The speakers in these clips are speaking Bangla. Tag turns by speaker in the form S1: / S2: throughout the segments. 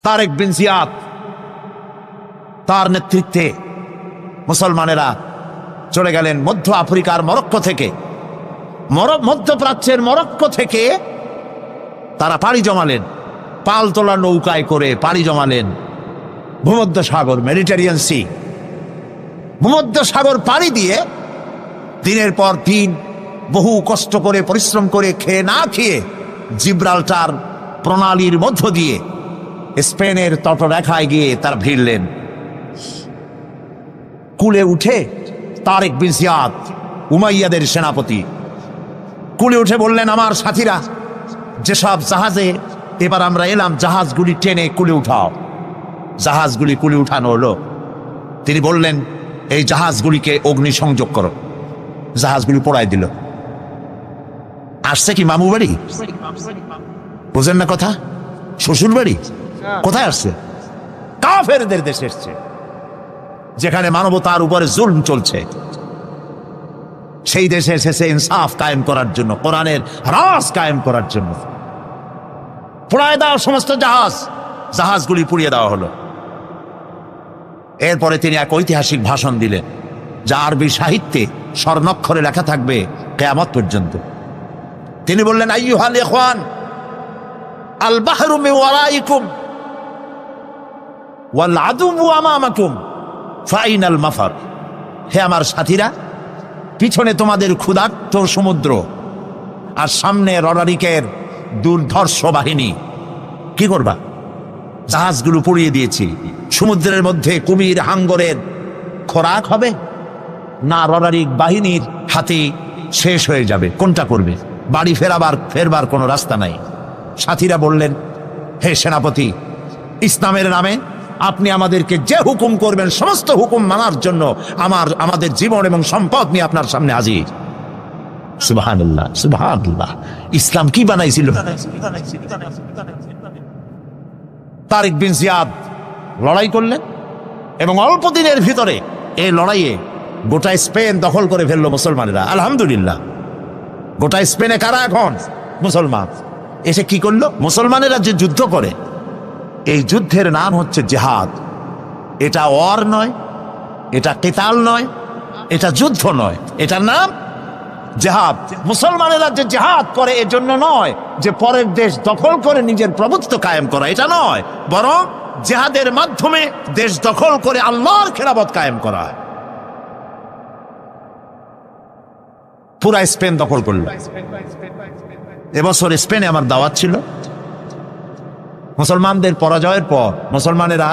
S1: তারেক বিন জিয়াদ, তার নেতৃত্বে মুসলমানেরা চলে গেলেন মধ্য আফ্রিকার মরক্কো থেকে, মধ্যপ্রাচ্যের মরক্কো থেকে তারা পাড়ি জমালেন, পাল তোলা নৌকায় করে পাড়ি জমালেন ভূমধ্য সাগর, মেডিটেরিয়ান সি। ভূমধ্য সাগর পাড়ি দিয়ে দিনের পর দিন বহু কষ্ট করে পরিশ্রম করে খেয়ে না খেয়ে জিব্রাল্টার প্রণালীর মধ্য দিয়ে স্পেনের তটরেখায় গিয়ে তারা ভিড়লেন। কুলে উঠে তারেক বিন জিয়াদ, উমাইয়াদের সেনাপতি, কুলে উঠে বললেন, আমার সাথীরা, যেসব জাহাজে এবার আমরা এলাম, জাহাজগুলি টেনে কুলে উঠাও। জাহাজগুলি কুলে উঠানো হলো। তিনি বললেন, এই জাহাজগুলিকে অগ্নিসংযোগ করো। জাহাজগুলি পোড়ায় দিল। আসছে কি মামু বাড়ি? বুঝেন না কথা? শ্বশুর বাড়ি? কোথায় আসছে? কাফেরদের দেশে এসছে, যেখানে মানবতার উপরে জুলম চলছে। সেই দেশে এসেছে ইনসাফ কায়েম করার জন্য, কোরআনের রাজ কায়েম করার জন্য। পোড়ায় দেওয়া সমস্ত জাহাজগুলি পুড়িয়ে দেওয়া হলো। এরপরে তিনি এক ঐতিহাসিক ভাষণ দিলেন, যা আরবি সাহিত্যে স্বর্ণাক্ষরে লেখা থাকবে কিয়ামত পর্যন্ত। তিনি বললেন, আইয়ুহাল ইখওয়ান, আল বাহরু মিন ওয়ারাইকুম ওয়াল আদুউ আমামাকুম ফাইনাল মাফার। হে আমার সাথীরা, পিছনে তোমাদের ক্ষুধার্ত সমুদ্র আর সামনে রডারিকের দুর্ধর্ষ বাহিনী। কি করবা? জাহাজগুলো পুড়িয়ে দিয়েছি। সমুদ্রের মধ্যে কুমির হাঙ্গরের খোরাক হবে, না রডারিক বাহিনীর হাতে শেষ হয়ে যাবে? কোনটা করবে? বাড়ি ফেরবার কোনো রাস্তা নাই। সাথীরা বললেন, হে সেনাপতি, ইসলামের নামে আপনি আমাদেরকে যে হুকুম করবেন সমস্ত হুকুম মানার জন্য আমাদের জীবন এবং সম্পদ নিয়ে আপনার সামনে হাজির। সুবহানাল্লাহ, সুবহানাল্লাহ। ইসলাম কি বানাইছিল? তারেক বিন জিয়াদ লড়াই করলেন এবং অল্প দিনের ভিতরে এই লড়াইয়ে গোটা স্পেন দখল করে ফেললো মুসলমানেরা। আলহামদুলিল্লাহ। গোটা স্পেনে কারা এখন? মুসলমান। এসে কি করলো? মুসলমানেরা যে যুদ্ধ করে, এই যুদ্ধের নাম হচ্ছে জিহাদ। এটা ওয়ার নয়, এটা কিতাল নয়, এটা যুদ্ধ নয়, এটার নাম জিহাদ। মুসলমানেরা যে জিহাদ করে এজন্য নয় যে পরের দেশ দখল করে নিজের প্রভুত্ব কায়েম করা, এটা নয়, বরং জিহাদের মাধ্যমে দেশ দখল করে আল্লাহর খেলাফত কায়েম করা। পুরা স্পেন দখল করল। এবছর স্পেনে আমার দাওয়াত ছিল। মুসলমানদের পরাজয়ের পর মুসলমানেরা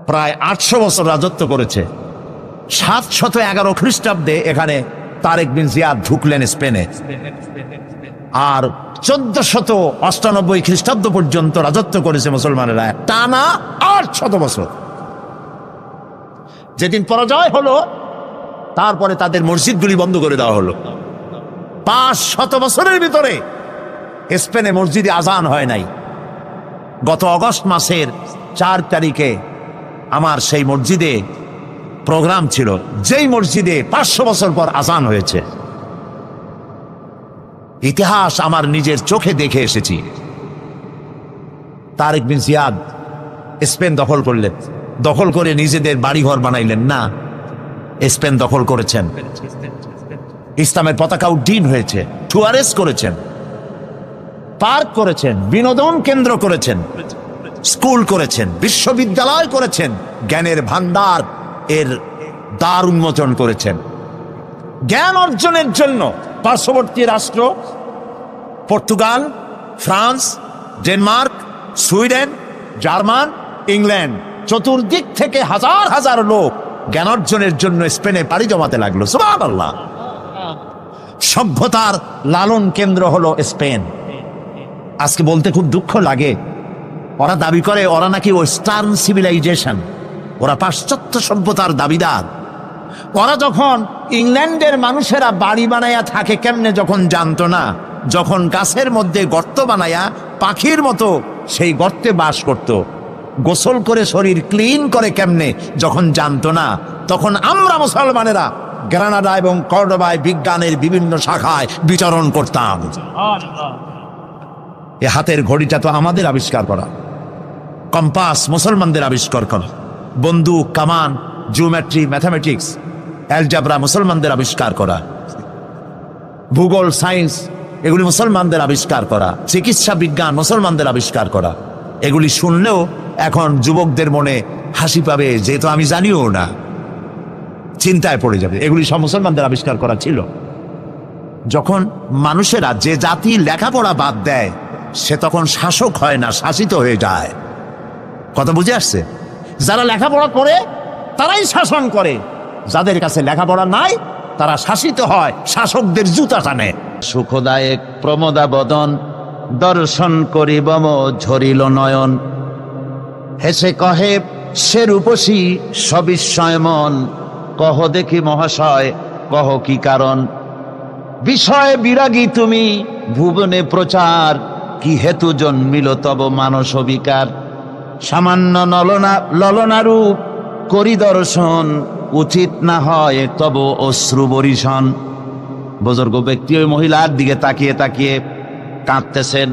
S1: প্রায় 800 বছর রাজত্ব করেছে। 711 খ্রিস্টাব্দে এখানে তারেক বিন জিয়াদ ঢুকলেন স্পেনে, আর 1498 খ্রিস্টাব্দ পর্যন্ত রাজত্ব করেছে মুসলমানেরা, টানা 800 বছর। যেদিন পরাজয় হলো, তারপরে তাদের মসজিদগুলি বন্ধ করে দেওয়া হলো। 500 বছরের ভিতরে স্পেনে মসজিদে আজান হয় নাই। গত অগস্ট মাসের 4 তারিখে আমার সেই মসজিদে প্রোগ্রাম ছিল, যেই মসজিদে 500 বছর পর আজান হয়েছে। ইতিহাস আমার নিজের চোখে দেখে এসেছি। তারেক বিন জিয়াদ স্পেন দখল করলেন, দখল করে নিজেদের বাড়িঘর বানাইলেন না, স্পেন দখল করেছেন। ইসলামের পতাকা উড্ডীন হয়েছে, টুয়ারেস করেছেন, পার্ক করেছেন, বিনোদন কেন্দ্র করেছেন, স্কুল করেছেন, বিশ্ববিদ্যালয় করেছেন, জ্ঞানের ভান্ডার এর দ্বার উন্মোচন করেছেন। জ্ঞান অর্জনের জন্য পার্শ্ববর্তী রাষ্ট্র Portugal, France, Denmark, Sweden, German, England, চতুর্দিক থেকে হাজার হাজার লোক জ্ঞান অর্জনের জন্য স্পেনে পাড়ি জমাতে লাগলো। সুবহানাল্লাহ। সভ্যতার লালন কেন্দ্র হলো স্পেন। আজকে বলতে খুব দুঃখ লাগে, ওরা দাবি করে ওরা নাকি ওয়েস্টার্ন সিভিলাইজেশন, ওরা পাশ্চাত্য সভ্যতার দাবিদার। ওরা যখন ইংল্যান্ডের মানুষেরা বাড়ি বানায়া থাকে কেমনে যখন জানতো না, যখন গাছের মধ্যে গর্ত বানায়া পাখির মতো সেই গর্তে বাস করত, গোসল করে শরীর ক্লিন করে কেমনে যখন জানতো না, তখন আমরা মুসলমানেরা গ্রানাডা এবং কর্ডোবায় বিজ্ঞানের বিভিন্ন শাখায় বিচরণ করতাম। এ হাতের ঘড়িটা তো আমাদের আবিষ্কার করা, কম্পাস মুসলমানদের আবিষ্কার করা, বন্দুক, কামান, জিওমেট্রি, ম্যাথামেটিক্স, অ্যালজাবরা মুসলমানদের আবিষ্কার করা, ভূগোল, সায়েন্স এগুলি মুসলমানদের আবিষ্কার করা, চিকিৎসা বিজ্ঞান মুসলমানদের আবিষ্কার করা। এগুলি শুনলেও এখন যুবকদের মনে হাসি পাবে, যেহেতু আমি জানিও না, চিন্তায় পড়ে যাবে। এগুলি সব মুসলমানদের আবিষ্কার করা ছিল। যখন মানুষেরা, যে জাতি লেখাপড়া বাদ দেয়, সে তখন শাসক হয় না, শাসিত হয়ে যায়। কথা বুঝে আসছে? যারা লেখাপড়া করে তারাই শাসন করে, যাদের কাছে লেখাপড়া নাই তারা শাসিত হয়, শাসকদের জুতা টানে।
S2: সুখদায়ক প্রমোদা বদন, দর্শন করিব ঝরিল নয়ন। হেসে কহে সে রূপসী সবিস্ময় মন, কহ দেখি মহাশয় কহ কি কারণ। বিষয় বিরাগী তুমি ভুবনে প্রচার, কি হেতু জন্মিল তব মানস বিকার। সামান্য ললনারূপ করি দর্শন, উচিত না হয় তব অশ্রু বরিশন। বুজুর্গ ব্যক্তি ওই মহিলার দিকে তাকিয়ে তাকিয়ে কাঁদতেছেন।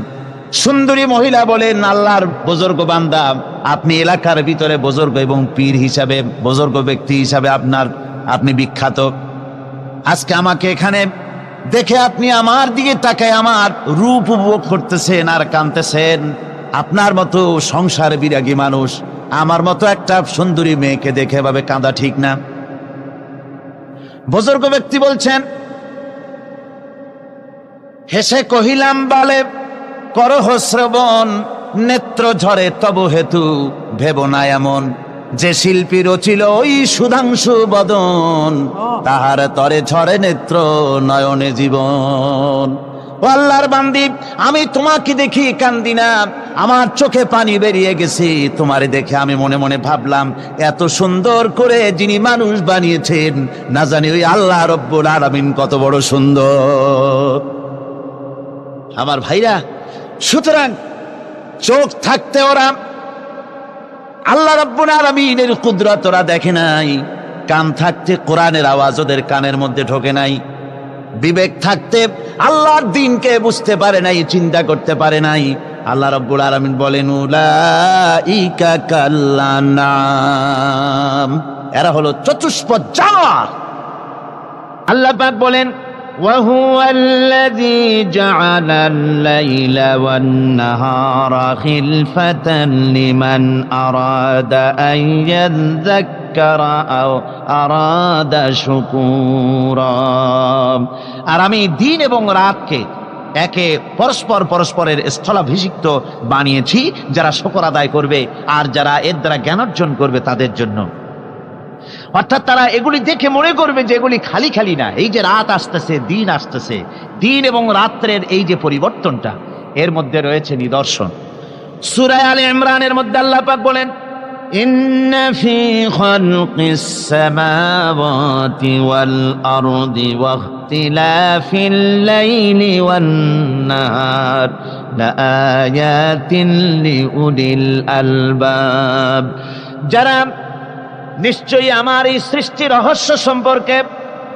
S2: সুন্দরী মহিলা বলেন, আল্লাহর বুজুর্গ বান্দা, আপনি এলাকার ভিতরে বুজুর্গ এবং পীর হিসাবে, বুজুর্গ ব্যক্তি হিসাবে আপনি বিখ্যাত। আজকে আমাকে এখানে দেখে আপনি আমার দিকে তাকায় আমার রূপ উপভোগ করতেছেন আর কাঁদতেছেন। আপনার মতো সংসার বিরাগী মানুষ আমার মতো একটা সুন্দরী মেয়েকে দেখে এভাবে কাঁদা ঠিক না। বুজুর্গ ব্যক্তি বলছেন, হেসে কহিলাম বালে করহ শ্রবণ, নেত্র ঝরে তব হেতু ভেব না এমন। যে শিল্পী রচিল ওই সুধাংশু বদন, তাহার তরে ঝরে নেত্র নয়নে জীবন। ও আল্লাহর বান্দি, আমি তোমাকে দেখি কান্দি না, আমার চোখে পানি বেরিয়ে গেছে। তোমারে দেখে আমি মনে মনে ভাবলাম, এত সুন্দর করে যিনি মানুষ বানিয়েছেন, না জানি ওই আল্লাহ রব্বুল আলামিন কত বড় সুন্দর। আমার ভাইরা, সুতরাং চোখ থাকতে ওরা আল্লাহ রাব্বুল আলামিনের কুদরত ওরা দেখে নাই, কান থাকতে কোরআনের আওয়াজ ওদের কানের মধ্যে ঢোকে নাই, বিবেক থাকতে আল্লাহর দ্বীনকে বুঝতে পারে নাই, চিন্তা করতে পারে নাই। আল্লাহ রাব্বুল আলামিন বলেন, উলাইকা কাল্লানাম, এরা হলো চতুষ্পদ জানোয়ার। আল্লাহ পাক বলেন, وهو الذي جعل الليل والنهار خلفة لمن أراد أن يذكر أو أراد شكورا। আর আমি দিন এবং রাতকে একে পরস্পরের স্থলাভিষিক্ত বানিয়েছি, যারা শুকর আদায় করবে আর যারা এর দ্বারা জ্ঞানার্জন করবে তাদের জন্য। অর্থাৎ তারা এগুলি দেখে মনে করবে যে এগুলি খালি খালি না। এই যে রাত আসতেছে, দিন আসতেছে, দিন এবং রাত্রের এই যে পরিবর্তনটা, এর মধ্যে রয়েছে নিদর্শন। সূরা আলে ইমরানের মধ্যে আল্লাহ পাক বলেন, ইন্না ফি খালকিস সামাওয়াতি ওয়াল আরদি ওয়া ইখতিলাফিল লাইলি ওয়ান নাহার লাআয়াতিন লিউলিল আলবাব। যারা নিশ্চয়ই আমার এই সৃষ্টি রহস্য সম্পর্কে,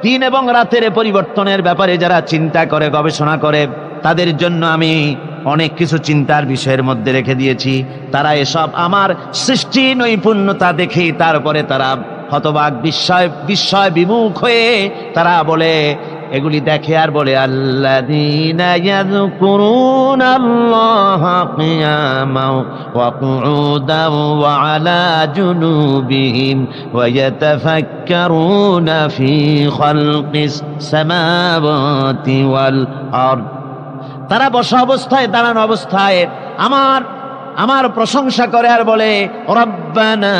S2: দিন এবং রাতের পরিবর্তনের ব্যাপারে যারা চিন্তা করে, গবেষণা করে, তাদের জন্য আমি অনেক কিছু চিন্তার বিষয়ের মধ্যে রেখে দিয়েছি। তারা এসব আমার সৃষ্টি নৈপুণ্যতা দেখে তারপরে তারা হতবাক, বিস্ময় বিমুখ হয়ে তারা বলে, এগুলি দেখে আর বলে, আল্লাযীনা ইয়াযকুরুনাল্লাহা কিয়ামান ওয়া কুউদান ওয়া আলা জুনুবিহিম ওয়া ইয়াতাফাক্কারুনা ফি খালকিস সামাওয়াতি ওয়াল আরদ। তারা বসা অবস্থায়, দাঁড়ানো অবস্থায় আমার প্রশংসা করে আর বলে, রব্বানা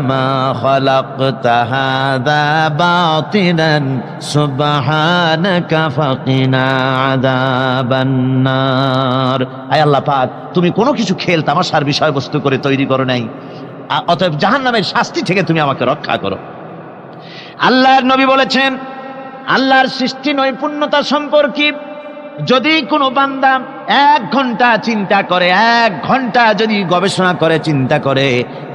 S2: মা খালাকতা হাযা বাতিলান সুবহানাকা ফাকিনা আযাবান নার। আয় আল্লাহ পাক, তুমি কোনো কিছু খেল তামাশার বিষয়বস্তু করে তৈরি করো নাই, অতএব জাহান্নামের শাস্তি থেকে তুমি আমাকে রক্ষা করো। আল্লাহর নবী বলেছেন, আল্লাহর সৃষ্টি নৈপুণ্যতা সম্পর্কে যদি কোনো বান্দা 1 ঘন্টা চিন্তা করে, 1 ঘন্টা যদি গবেষণা করে, চিন্তা করে,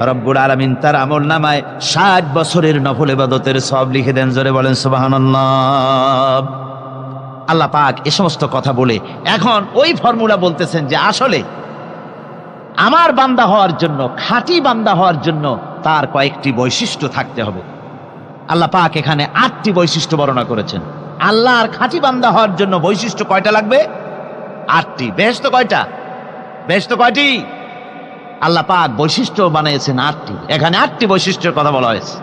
S2: রব্বুল আলামিন তার আমলনামায় 60 বছরের নফল ইবাদতের সওয়াব লিখে দেন। জোরে বলেন সুবহানাল্লাহ। আল্লাহ পাক এ সমস্ত কথা বলে এখন ওই ফর্মুলা বলতেছেন যে আসলে আমার বান্দা হওয়ার জন্য, খাঁটি বান্দা হওয়ার জন্য তার কয়েকটি বৈশিষ্ট্য থাকতে হবে। আল্লাহ পাক এখানে 8টি বৈশিষ্ট্য বর্ণনা করেছেন। আল্লাহর খাঁটি বান্দা হওয়ার জন্য বৈশিষ্ট্য কয়টা লাগবে? 8টি। বেহেশত কয়টা? বেহেশত কয়টি? আল্লাহ পাক বৈশিষ্ট্য বানিয়েছেন 8টি। এখানে 8টি বৈশিষ্ট্যের কথা বলা হয়েছে।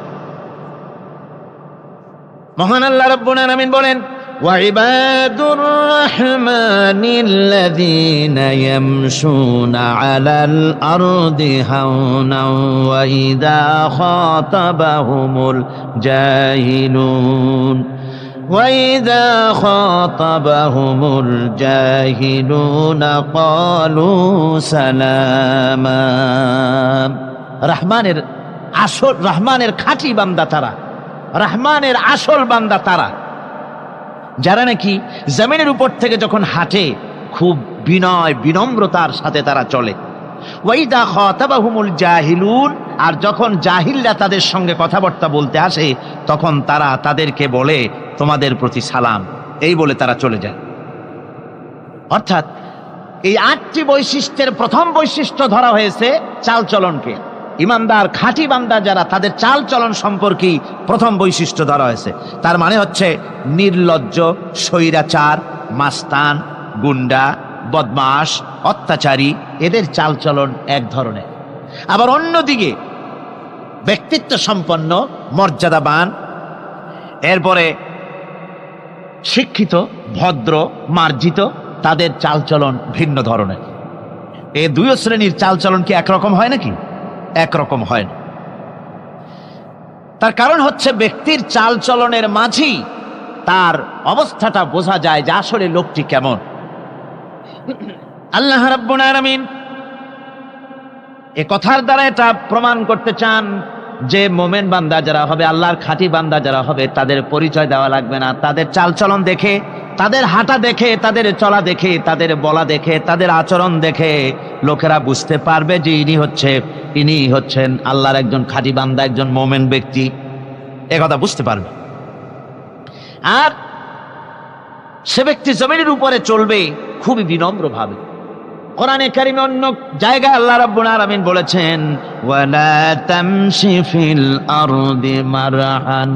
S2: মহান আল্লাহ রাব্বুল আলামিন বলেন, وعباد الرحمن الذين يمشون على الأرض هونا وإذا خاطبهم الجاهلون قالوا سلاما। রহমানের খাঁটি বান্দা তারা, রহমানের আসল বান্দা তারা যারা নাকি জমিনের উপর থেকে যখন হাঁটে খুব বিনয় বিনম্রতার সাথে তারা চলে। ওয়াইদা খাতাবাহুমুল জাহিলুন, আর যখন জাহিলরা তাদের সঙ্গে কথাবার্তা বলতে আসে তখন তারা তাদেরকে বলে তোমাদের প্রতি সালাম, এই বলে তারা চলে যায়। অর্থাৎ এই 8টি বৈশিষ্ট্যের প্রথম বৈশিষ্ট্য ধরা হয়েছে চালচলনকে। ইমানদার খাঁটি বান্দা যারা, তাদের চাল চলন সম্পর্কেই প্রথম বৈশিষ্ট্য ধরা হয়েছে। তার মানে হচ্ছে নির্লজ্জ, স্বৈরাচার, মাস্তান, গুন্ডা, বদমাশ, অত্যাচারী, এদের চাল চলন এক ধরনের। আবার অন্যদিকে ব্যক্তিত্ব সম্পন্ন, মর্যাদাবান, এরপরে শিক্ষিত, ভদ্র, মার্জিত, তাদের চাল চলন ভিন্ন ধরনের। এই দুই শ্রেণীর চাল চলন কি একরকম হয় নাকি? একরকম হয় না। তার কারণ হচ্ছে ব্যক্তির চাল চলনের মাঝেই তার অবস্থাটা বোঝা যায় যে আসলে লোকটি কেমন। আল্লাহ রাব্বুল আলামিন এ কথার দ্বারা এটা প্রমাণ করতে চান যে মোমেন বান্দা যারা হবে, আল্লাহর খাঁটি বান্দা যারা হবে, তাদের পরিচয় দেওয়া লাগবে না। তাদের চাল চলন দেখে, তাদের হাঁটা দেখে, তাদের চলা দেখে, তাদের বলা দেখে, তাদের আচরণ দেখে লোকেরা বুঝতে পারবে যে ইনি হচ্ছেন আল্লাহর একজন খাঁটি বান্দা, একজন মোমেন ব্যক্তি, একথা বুঝতে পারবে। আর সে ব্যক্তি জমিনের উপরে চলবে খুবই বিনম্রভাবে। কোরআনে কারিমে অন্য জায়গায় আল্লাহ রাব্বুল আলামিন বলেছেন, ওয়ালা তামশি ফিল আরদি মারহান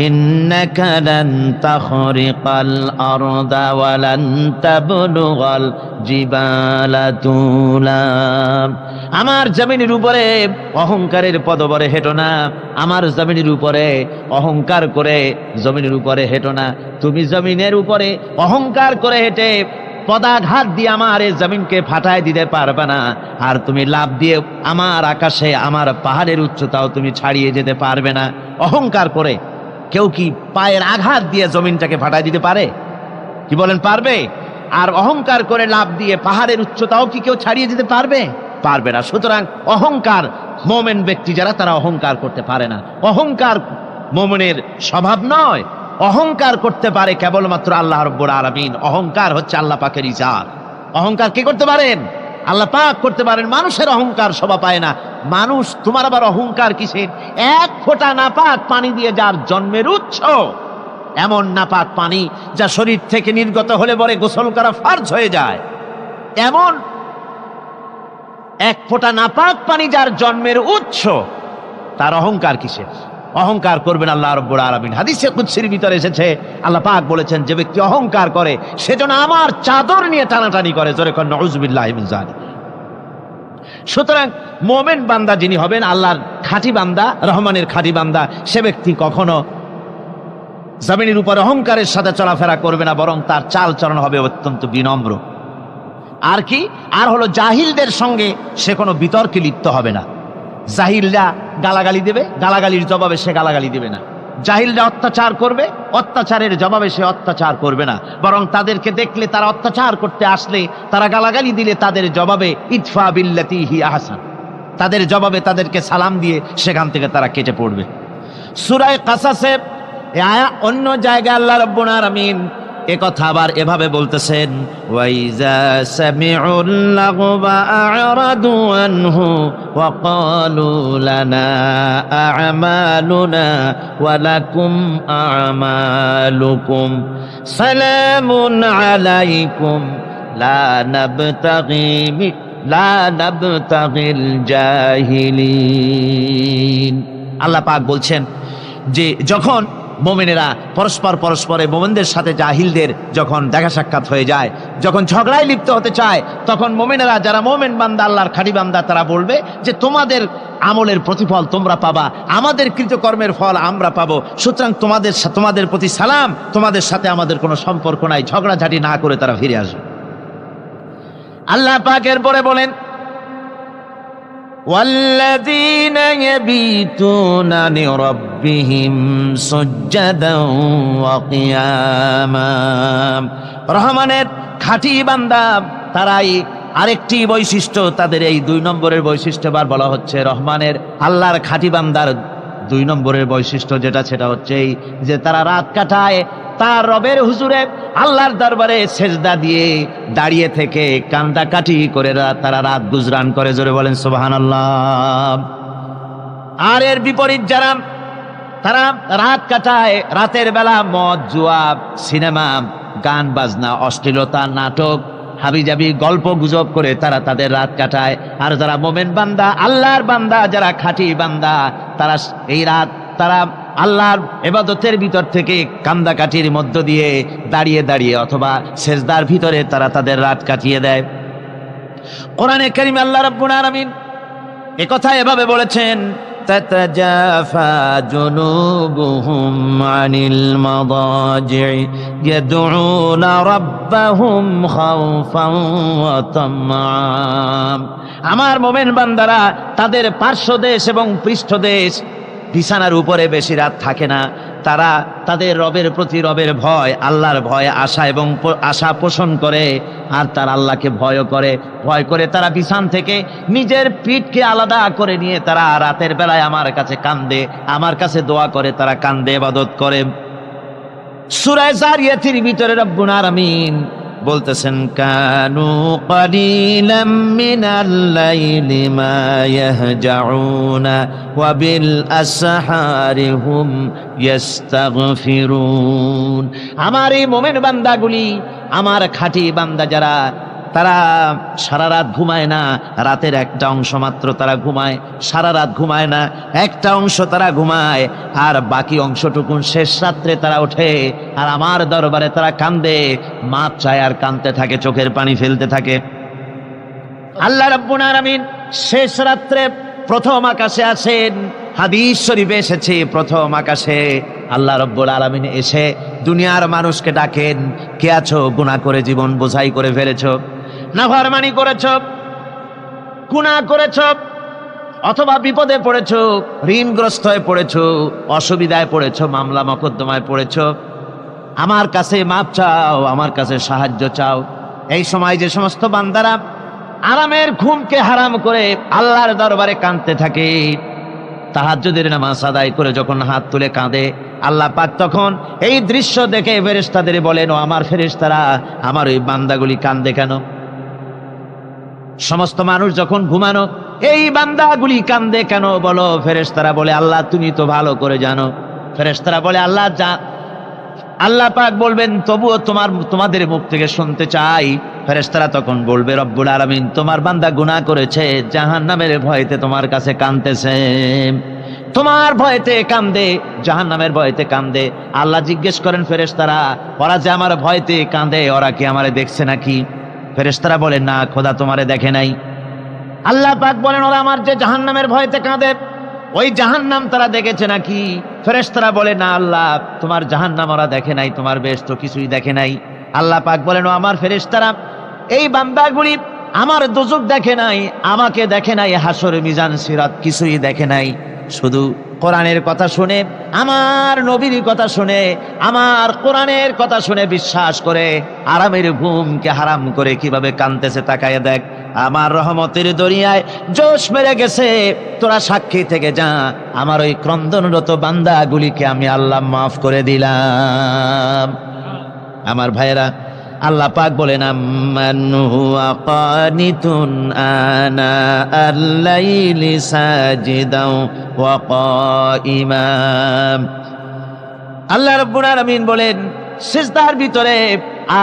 S2: ইন্নাকা লান তাখরিকাল আরদা ওয়া লান তাবলুগাল জিবালা তুলা। আমার জমিনের উপরে অহংকারের পদবরে হেঁটো না, আমার জমিনের উপরে অহংকার করে জমিনের উপরে হেঁটো না। তুমি জমিনের উপরে অহংকার করে হেঁটে পদাঘাত দিয়ে আমার এই জমিনকে ফাটায় দিতে পারবে না। আর তুমি লাভ দিয়ে আমার আকাশে, আমার পাহাড়ের উচ্চতাও তুমি ছাড়িয়ে যেতে পারবে না। অহংকার করে কেউ কি পায়ের আঘাত দিয়ে জমিনটাকে ফাটায় দিতে পারে? কি বলেন, পারবে? আর অহংকার করে লাভ দিয়ে পাহাড়ের উচ্চতাও কি কেউ ছাড়িয়ে যেতে পারবে? পারবে না। সুতরাং অহংকার, মোমেন ব্যক্তি যারা, তারা অহংকার করতে পারে না। অহংকার মোমেনের স্বভাব নয়। অহংকার করতে পারে কেবলমাত্র আল্লাহ রাব্বুল আলামিন। অহংকার হচ্ছে আল্লাহ পাকের ইজার। অহংকার কে করতে পারেন? আল্লাহ পাক করতে পারেন। মানুষের অহংকার শোভা পায় না। মানুষ, তোমার আবার অহংকার কিসের? এক ফোঁটা নাপাক পানি দিয়ে যার জন্মের উৎস, এমন নাপাক পানি যা শরীর থেকে নির্গত হলে পরে গোসল করা ফরজ হয়ে যায়, এমন এক ফোঁটা নাপাক পানি যার জন্মের উৎস, তার অহংকার কিসের? অহংকার করবেন আল্লাহ রাব্বুল আলামিন। হাদিসে কুদসির ভিতরে এসেছে, আল্লাহ পাক বলেছেন, যে ব্যক্তি অহংকার করে সেজন্য আমার চাদর নিয়ে টানাটানি করে। জোরে কোন নাউযুবিল্লাহি মিন যালিক। সুতরাং মোমেন বান্দা যিনি হবেন, আল্লাহর খাঁটি বান্দা, রহমানের খাঁটি বান্দা, সে ব্যক্তি কখনো জমিনের উপর অহংকারের সাথে চলাফেরা করবে না, বরং তার চাল চলন হবে অত্যন্ত বিনম্র। আর কি? আর হলো জাহিলদের সঙ্গে সে কোনো বিতর্কে লিপ্ত হবে না। জাহিলরা গালাগালি দেবে, গালাগালির জবাবে সে গালাগালি দেবে না। জাহিলরা অত্যাচার করবে, অত্যাচারের জবাবে সে অত্যাচার করবে না, বরং তাদেরকে দেখলে, তারা অত্যাচার করতে আসলে, তারা গালাগালি দিলে তাদের জবাবে ইদফা বিল্লাতি হি আহসান, তাদের জবাবে তাদেরকে সালাম দিয়ে সেখান থেকে তারা কেটে পড়বে। সূরা কাসাসে অন্য জায়গায় আল্লাহ রাব্বুল আলামিন একথা আবার এভাবে বলতেছেন, ওয়াইজা সামিউল লাগবা আ'রাদু আনহু ওয়া ক্বালু লানা আ'মালুনা ওয়া লাকুম আ'মালুকুম সালামুন আলাইকুম লা নাবতাগিল জাহিলিন। আল্লাহ পাক বলছেন যে যখন মুমিনেরা পরস্পরে মুমিনদের সাথে জাহিলদের যখন দেখা সাক্ষাৎ হয়ে যায়, যখন ঝগড়ায় লিপ্ত হতে চায়, তখন মুমিনেরা যারা মুমিন বান্দা, আল্লাহর খাঁটি বান্দা, তারা বলবে যে তোমাদের আমলের প্রতিফল তোমরা পাবা, আমাদের কৃতকর্মের ফল আমরা পাবো, সুতরাং তোমাদের প্রতি সালাম, তোমাদের সাথে আমাদের কোনো সম্পর্ক নাই, ঝগড়াঝাটি না করে তারা ফিরে আসবে। আল্লাহ পাক এরপরে বলেন, والذين يبيتون لربهم سجدا وقياما। রহমানের খাঁটি বান্দা তারাই আরেকটি বৈশিষ্ট্য, তাদের এই 2 নম্বরের বৈশিষ্ট্য বার বলা হচ্ছে। রহমানের আল্লাহর খাঁটি বান্দার 2 নম্বরের বৈশিষ্ট্য যেটা, সেটা হচ্ছে এই যে তারা রাত কাটায় তার রবের হুজুরে আল্লাহর দরবারে সেজদা দিয়ে দাঁড়িয়ে থেকে কান্দাকাটি করে তারা রাত গুজরান করে। জোরে বলেন সুবহানাল্লাহ। আর এর বিপরীত যারা, তারা রাত কাটায়, রাতের বেলা মদ, জুয়া, সিনেমা, গান বাজনা, অশ্লীলতা, নাটক, হাবিজাবি, গল্প গুজব করে তারা তাদের রাত কাটায়। আর যারা মোমেন বান্দা, আল্লাহর বান্দা, যারা খাঁটি বান্দা, তারা এই রাত তারা আল্লাহর ইবাদতের ভিতর থেকে কান্দাকাটির মধ্য দিয়ে দাঁড়িয়ে দাঁড়িয়ে অথবা সেজদার ভিতরে তারা তাদের রাত কাটিয়ে দেয়। কোরআনে কারীমে আল্লাহ রাব্বুল আলামিন একথা এভাবে বলেছেন, তাতাজাফা জুনুবুহুম আনিল মাদাজি'i ইয়াদউনা রাব্বাহুম খাওফান ওয়া তামআ। আমার মুমিন বান্দারা তাদের পার্শ্বদেশ এবং পৃষ্ঠদেশ বিছানার উপরে বেশি রাত থাকে না, তারা তাদের রবের প্রতি রবের ভয়, আল্লাহর ভয়, আশা পোষণ করে, আর তারা আল্লাহকে ভয় করে তারা বিছান থেকে নিজের পিঠকে আলাদা করে নিয়ে তারা রাতের বেলায় আমার কাছে কান্দে, আমার কাছে দোয়া করে, তারা কান্দে, ইবাদত করে। সূরা যারিয়াতের ভিতরে রব্বুল আলামিন বলতেছেন, কানু কালিলাম মিনাল লাইলি মা ইয়াহজাউনা ওয়া বিল আসহারি হুম ইস্তাগফিরুন। আমার এই মুমিন বান্দাগুলি, আমার খাঁটি বান্দা যারা, তারা সারা রাত ঘুমায় না, রাতের একটা অংশ মাত্র তারা ঘুমায়, সারা রাত ঘুমায় না, একটা অংশ তারা ঘুমায়, আর বাকি অংশটুকু শেষ রাত্রে তারা ওঠে আর আমার দরবারে তারা কান্দে, মাপ চায় আর কাঁদতে থাকে, চোখের পানি ফেলতে থাকে। আল্লাহ রাব্বুল আলামিন শেষ রাত্রে প্রথম আকাশে আছেন। হাদিস শরীফে এসেছে, প্রথম আকাশে আল্লাহ রাব্বুল আলামিন এসে দুনিয়ার মানুষকে ডাকেন, কে আছো? গুনাহ করে জীবন বোঝাই করে ফেলেছো, নাফরমানি করেছো, গুনাহ করেছো, অথবা বিপদে পড়েছো, ঋণগ্রস্ত হয়ে পড়েছো, অসুবিধায় পড়েছো, মামলা মকদ্দমায় পড়েছো, আমার কাছে মাপ চাও, আমার কাছে সাহায্য চাও। এই সময় যে সমস্ত বান্দারা আরামের ঘুমকে হারাম করে আল্লাহর দরবারে কাঁদতে থাকে, তাহাজ্জুদের নামাজ আদায় করে যখন হাত তুলে কাঁদে, আল্লাহ পাক তখন এই দৃশ্য দেখে ফেরেশতাদের বলেন, ও আমার ফেরেশতারা, আমার ওই বান্দাগুলি কাঁদে কেন? সমস্ত মানুষ যখন ঘুমানো, এই বান্দাগুলি কাঁদে কেন বলো? ফেরেশতারা বলে, আল্লাহ তুমি তো ভালো করে জানো। ফেরেশতারা বলে, আল্লাহ পাক বলবেন, তবুও তোমাদের মুখ থেকে শুনতে চাই। ফেরেশতারা তখন বলবে, রব্বুল আলামিন তোমার বান্দা গুনাহ করেছে, জাহান্নামের ভয়তে তোমার কাছে কাঁদতেছে, তোমার ভয়তে কাঁদে, জাহান্নামের ভয়তে কাঁদে। আল্লাহ জিজ্ঞেস করেন, ফেরেশতারা, ওরা যে আমার ভয়তে কাঁদে, ওরা কি আমারে দেখছে নাকি? ফেরেশতারা বলে, না খোদা তোমারে দেখে নাই। আল্লাহ পাক বলেন, ওরা আমার যে জাহান্নামের ভয়তে কাঁদে, ওই জাহান্নাম তারা দেখেছে নাকি? ফেরেশতারা বলে, না আল্লাহ, তোমার জাহান্নাম ওরা দেখে নাই, তোমার বেহেশত কিছুই দেখে নাই। আল্লাহ পাক বলেন, ও আমার ফেরেশতারা, এই বান্দাগুলি আমার দোজখ দেখে নাই, আমাকে দেখে নাই, হাসর মিজান সিরাত কিছুই দেখে নাই, শুধু কোরআনের কথা শুনে, আমার নবীর কথা শুনে, আমার কোরআনের কথা শুনে বিশ্বাস করে আরামের ঘুমকে হারাম করে কিভাবে কাঁদতেছে তাকায় দেখ। আমার রহমতের দরিয়ায় জোশ মেরে গেছে, তোরা সাক্ষী থেকে যা, আমার ওই ক্রন্দনরত বান্দাগুলিকে আমি আল্লাহ মাফ করে দিলাম। আমার ভাইয়েরা, আল্লাহ পাক বলেন আম্মান হুয়া কানিতুন আনা আল-লাইলি সাজিদাও ওয়া কাইমা। আল্লাহ রাব্বুল আলামিন বলেন সিজদার ভিতরে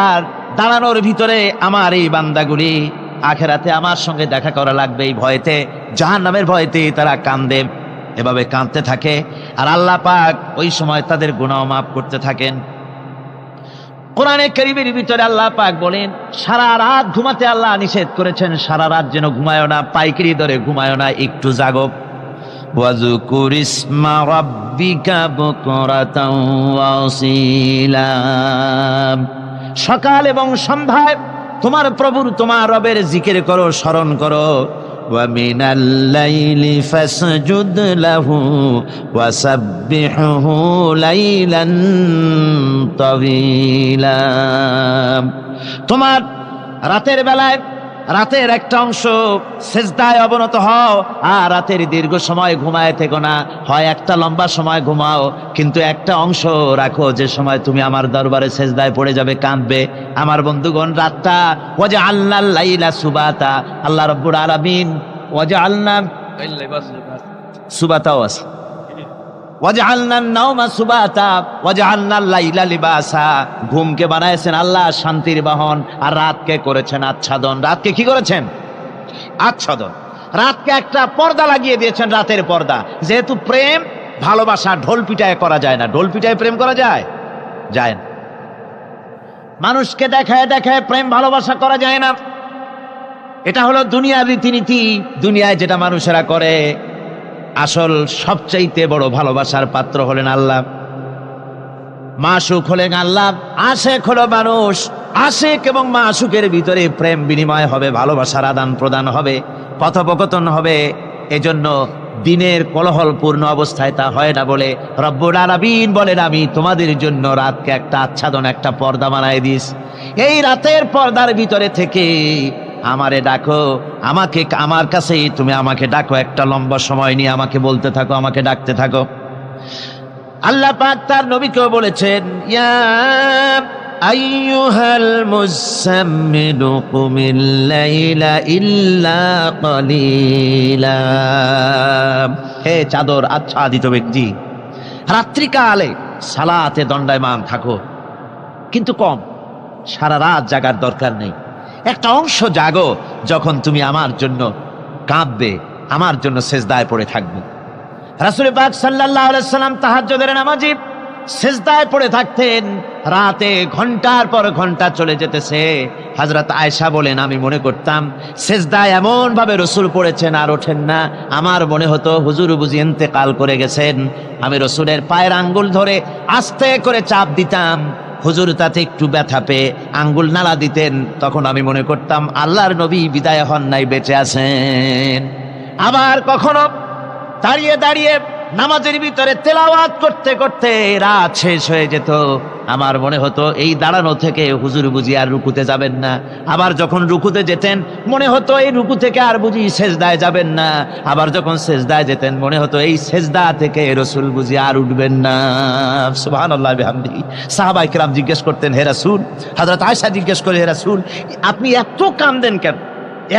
S2: আর দাঁড়ানোর ভিতরে আমার এই বান্দাগুলি আখিরাতে আমার সঙ্গে দেখা করা লাগবে এই ভয়েতে, জাহান্নামের ভয়েতে তারা কান্দে, এভাবে কাঁদতে থাকে। আর আল্লাহ পাক ওই সময় তাদের গুনাহ মাফ করতে থাকেন। কোরআনে কারীমের ভিতরে আল্লাহ পাক বলেন সারা রাত ঘুমাতে আল্লাহ নিষেধ করেছেন, সারা রাত যেন ঘুমায়ো না, পাইকারি দরে ঘুমায়ো না, একটু জাগো। ওয়াজকুর ইসমা রাব্বিকা বুকরাতাও ওয়া আসীলা। সকাল এবং সন্ধ্যায় তোমার প্রভুর, তোমার রবের জিকির করো, স্মরণ করো। ওয়া মিনাল লাইলি ফাসজুদ লাহু ওয়া সাব্বিহহু লাইলান তাওয়িলা। তোমার রাতের বেলায় রাতের একটা অংশ সেজদায় অবনত হও, আর রাতের দীর্ঘ সময় ঘুমায় থেকো না, হয় একটা লম্বা সময় ঘুমাও, কিন্তু একটা অংশ রাখো যে সময় তুমি আমার দরবারে সেজদায় পড়ে যাবে, কাঁদবে। আমার বন্ধুগণ, রাতটা ওয়াজআলনাল লাইলা সুবাতা, আল্লাহ রাব্বুল আলামিন ওয়াজআলনা সুবাতাও আছে, ওয়াজআলনান নাওমা সুবাতা ওয়াজআলনাল লাইলা লিবাসা। ঘুমকে বানাইছেন আল্লাহ শান্তির বাহন, আর রাতকে করেছেন আচ্ছাদন। রাতকে কি করেছেন? আচ্ছাদন। রাতকে একটা পর্দা লাগিয়ে দিয়েছেন, রাতের পর্দা। যেহেতু প্রেম ভালোবাসা ঢোল পিটায় করা যায় না। ঢোল পিটায় প্রেম করা যায়? যায় না। মানুষকে দেখায় দেখায় প্রেম ভালোবাসা করা যায় না। এটা হলো দুনিয়ার রীতিনীতি, দুনিয়ায় যেটা মানুষেরা করে। আসল সবচাইতে বড় ভালোবাসার পাত্র হলেন আল্লাহ, মাশুক হলেন আল্লাহ, আশেক হলো মানুষ। আশেক এবং মাশুকের ভিতরে প্রেম বিনিময় হবে, ভালোবাসার আদান প্রদান হবে, কথোপকথন হবে। এজন্য দিনের কোলাহলপূর্ণ অবস্থায় তা হয় না বলে রব্বুল আলামিন বলেন আমি তোমাদের জন্য রাতকে একটা আচ্ছাদন, একটা পর্দা বানায় দিস। এই রাতের পর্দার ভিতরে থেকে আমারে ডাকো, আমাকে, আমার কাছেই তুমি আমাকে ডাকো, একটা লম্বা সময় নিয়ে আমাকে বলতে থাকো, আমাকে ডাকতে থাকো। আল্লাহ পাক তার নবীকেও বলেছেন ইয়া আইয়ুহাল মুযাম্মিলু কুমিল লাইলা ইল্লা কালিলা। হে চাদর আচ্ছাদিত ব্যক্তি, রাত্রিকালে সালাতে দণ্ডায়মান থাকো, কিন্তু কম। সারা রাত জাগার দরকার নেই, একটা অংশ জাগো যখন তুমি আমার জন্য কাঁদবে, আমার জন্য সেজদায় পড়ে থাকবে। রাসূল পাক সাল্লাল্লাহু আলাইহি সাল্লাম তাহাজ্জুদের নামাজি সেজদায় পড়ে থাকতেন, রাতে ঘন্টার পর ঘন্টা চলে যেতেছে। হযরত আয়েশা বলেন আমি মনে করতাম সেজদায় এমন ভাবে রাসূল পড়েছেন আর ওঠেন না, আমার মনে হতো হুজুর বুঝি ইন্তেকাল করে গেছেন। আমি রাসূলের পায়ের আঙ্গুল ধরে আস্তে করে চাপ দিতাম, হুজুর তাতে একটু ব্যথা পেয়ে আঙ্গুল নাড়া দিতেন, তখন আমি মনে করতাম আল্লাহর নবী বিদায় হন নাই, বেঁচে আছেন। আবার কখনো দাঁড়িয়ে দাঁড়িয়ে নামাজের ভিতরে তেলাওয়াত করতে করতে রাত শেষ হয়ে যেত, আমার মনে হতো এই দাঁড়ানো থেকে হুজুর বুঝি আর রুকুতে যাবেন না। আবার যখন রুকুতে যেতেন মনে হতো এই রুকু থেকে আর বুঝি সেজদায় যাবেন না। আবার যখন সেজদায় যেতেন মনে হতো এই সেজদা থেকে রাসূল বুঝি আর উঠবেন না। সুবহানাল্লাহ বিহামদিহি। সাহাবায়ে কেরাম জিজ্ঞেস করতেন হে রাসূল, হযরত আয়েশা জিজ্ঞেস করে হে রাসূল আপনি এত কাঁদেন কেন,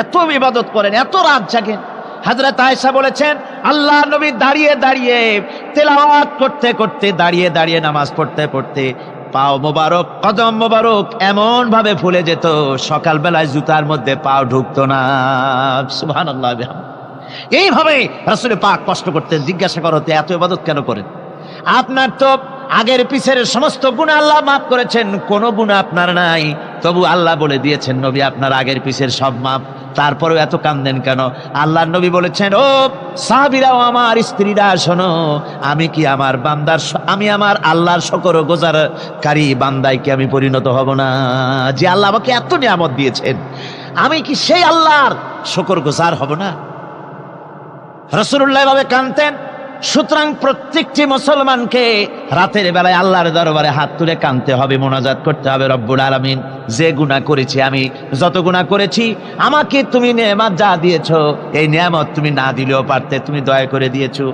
S2: এত ইবাদত করেন, এত রাত জাগেন? হযরত আয়েশা বলেছেন আল্লাহ নবী দাঁড়িয়ে দাঁড়িয়ে তেলাওয়াত করতে করতে, দাঁড়িয়ে দাঁড়িয়ে নামাজ পড়তে পড়তে পাও মোবারক, কদম মোবারক এমন ভাবে ফুলে যেত সকাল বেলায় জুতার মধ্যে পাও ঢুকতো না। সুবহানাল্লাহ। এইভাবে রাসূল পাক কষ্ট করতেন। জিজ্ঞাসা করতে এত ইবাদত কেন করেন? আপনার তো আগের পিছের সমস্ত গুনাহ আল্লাহ মাফ করেছেন, কোনো গুনাহ আপনার নাই, তবু আল্লাহ বলে দিয়েছেন নবী আপনার আগের পিছের সব মাফ, তারপরেও এত কাঁদেন কেন? আল্লাহর নবী বলেছেন ও সাহাবীরাও আমার স্ত্রীরা শোনো, আমি কি আমার বান্দার, আমি আমার আল্লাহর শুকর গুজারকারী বান্দায় কি আমি পরিণত হব না? যে আল্লাহ আমাকে এত নিয়ামত দিয়েছেন, আমি কি সেই আল্লাহর শুকর গুজার হব না? রাসূলুল্লাহ এভাবে কাঁদতেন। সুতরাং প্রত্যেকটি মুসলমানকে রাতের বেলায় আল্লাহর দরবারে হাত তুলে কাঁদতে হবে, মোনাজাত করতে হবে, রব্বুল আলামিন যে গুনাহ করেছি, আমি যত গুনাহ করেছি, আমাকে তুমি নেয়ামত যা দিয়েছো এই নেয়ামত তুমি না দিলেও পারতে, তুমি দয়া করে দিয়েছো।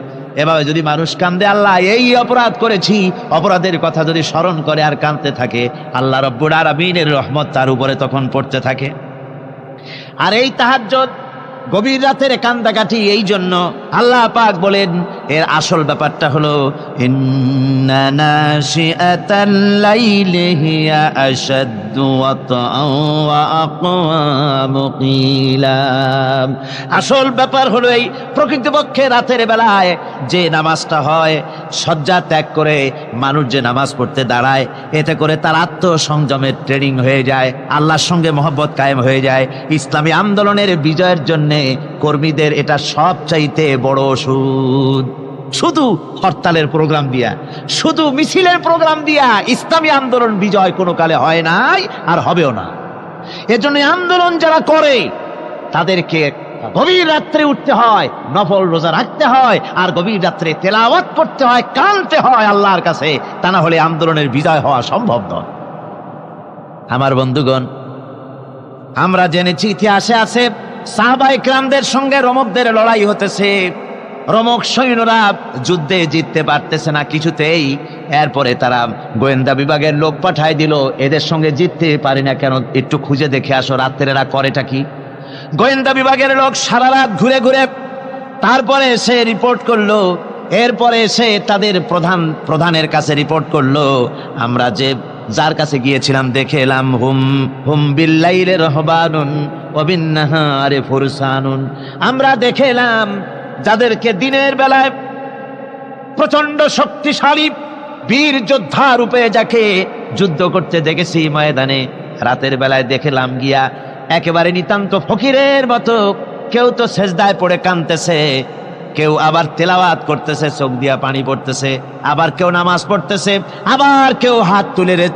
S2: এভাবে যদি মানুষ কান্দে, আল্লাহ এই অপরাধ করেছি, অপরাধের কথা যদি স্মরণ করে আর কাঁদতে থাকে, আল্লাহ রব্বুল আলামিনের রহমত তার উপরে তখন পড়তে থাকে। আর এই তাহাজ্জুদ গভীর রাতের কান্দাকাটি, এই জন্য আল্লাহ পাক বলেন এর আসল ব্যাপারটা হলো ইন্না নাশিআতাল লাইলি হিয়া আশাদ্দু ওয়াতআন ওয়া আকওয়ামু কিলা। আসল ব্যাপার হলো এই প্রকৃতপক্ষে রাতের বেলায় যে নামাজটা হয়, শয্যা ত্যাগ করে মানুষ যে নামাজ পড়তে দাঁড়ায়, এতে করে তার আত্মসংযমের ট্রেনিং হয়ে যায়, আল্লাহর সঙ্গে মহব্বত কায়েম হয়ে যায়। ইসলামী আন্দোলনের বিজয়ের জন্য কর্মীদের এটা সবচাইতে বড় ওষুধ। শুধু হরতালের প্রোগ্রাম দিয়া, শুধু মিছিলের প্রোগ্রাম দিয়া ইসলামী আন্দোলন বিজয় কোনো কালে হয় নাই আর হবেও না। এজন্য আন্দোলন যারা করে তাদেরকে গভীর রাত্রে উঠতে হয়, নফল রোজা রাখতে হয়, আর গভীর রাত্রে তেলাওয়াত করতে হয়, কাঁদতে হয় আল্লাহর কাছে, তা না হলে আন্দোলনের বিজয় হওয়া সম্ভব নয়। আমার বন্ধুগণ, আমরা জেনেছি ইতিহাসে আছে সাহাবায়ে কেরামদের সঙ্গে রোমকদের লড়াই হতেছে, রোমক সৈন্যরা যুদ্ধে জিততে পারতেছে না কিছুতেই। এরপরে তারা গোয়েন্দা বিভাগের লোক পাঠায় দিল, এদের সঙ্গে জিততে পারি না কেন, একটু খুঁজে দেখে আসো রাত্রে এরা করেটা কি। গোয়েন্দা বিভাগের লোক সারা রাত ঘুরে ঘুরে তারপরে এসে রিপোর্ট করলো। এরপরে এসে তাদের প্রধানের কাছে রিপোর্ট করলো, আমরা যে যার কাছে গিয়েছিলাম দেখে এলাম হুম বিল্লাইলি রহবানুন ওয়া বিন্নাহারি ফুরসানুন। আমরা দেখে এলাম যাদেরকে দিনের বেলায় প্রচন্ড শক্তিশালী বীর যোদ্ধা রূপে যাকে যুদ্ধ করতে দেখেছি ময়দানে, রাতের বেলায় দেখলাম গিয়া একেবারে নিতান্ত ফকিরের মতো, কেউ তো সেজদায় পড়ে কাঁদতেছে, কেউ আবার তেলাওয়াত করতেছে, চোখ দিয়া পানি পড়তেছে, আবার কেউ নামাজ পড়তেছে, আবার কেউ হাত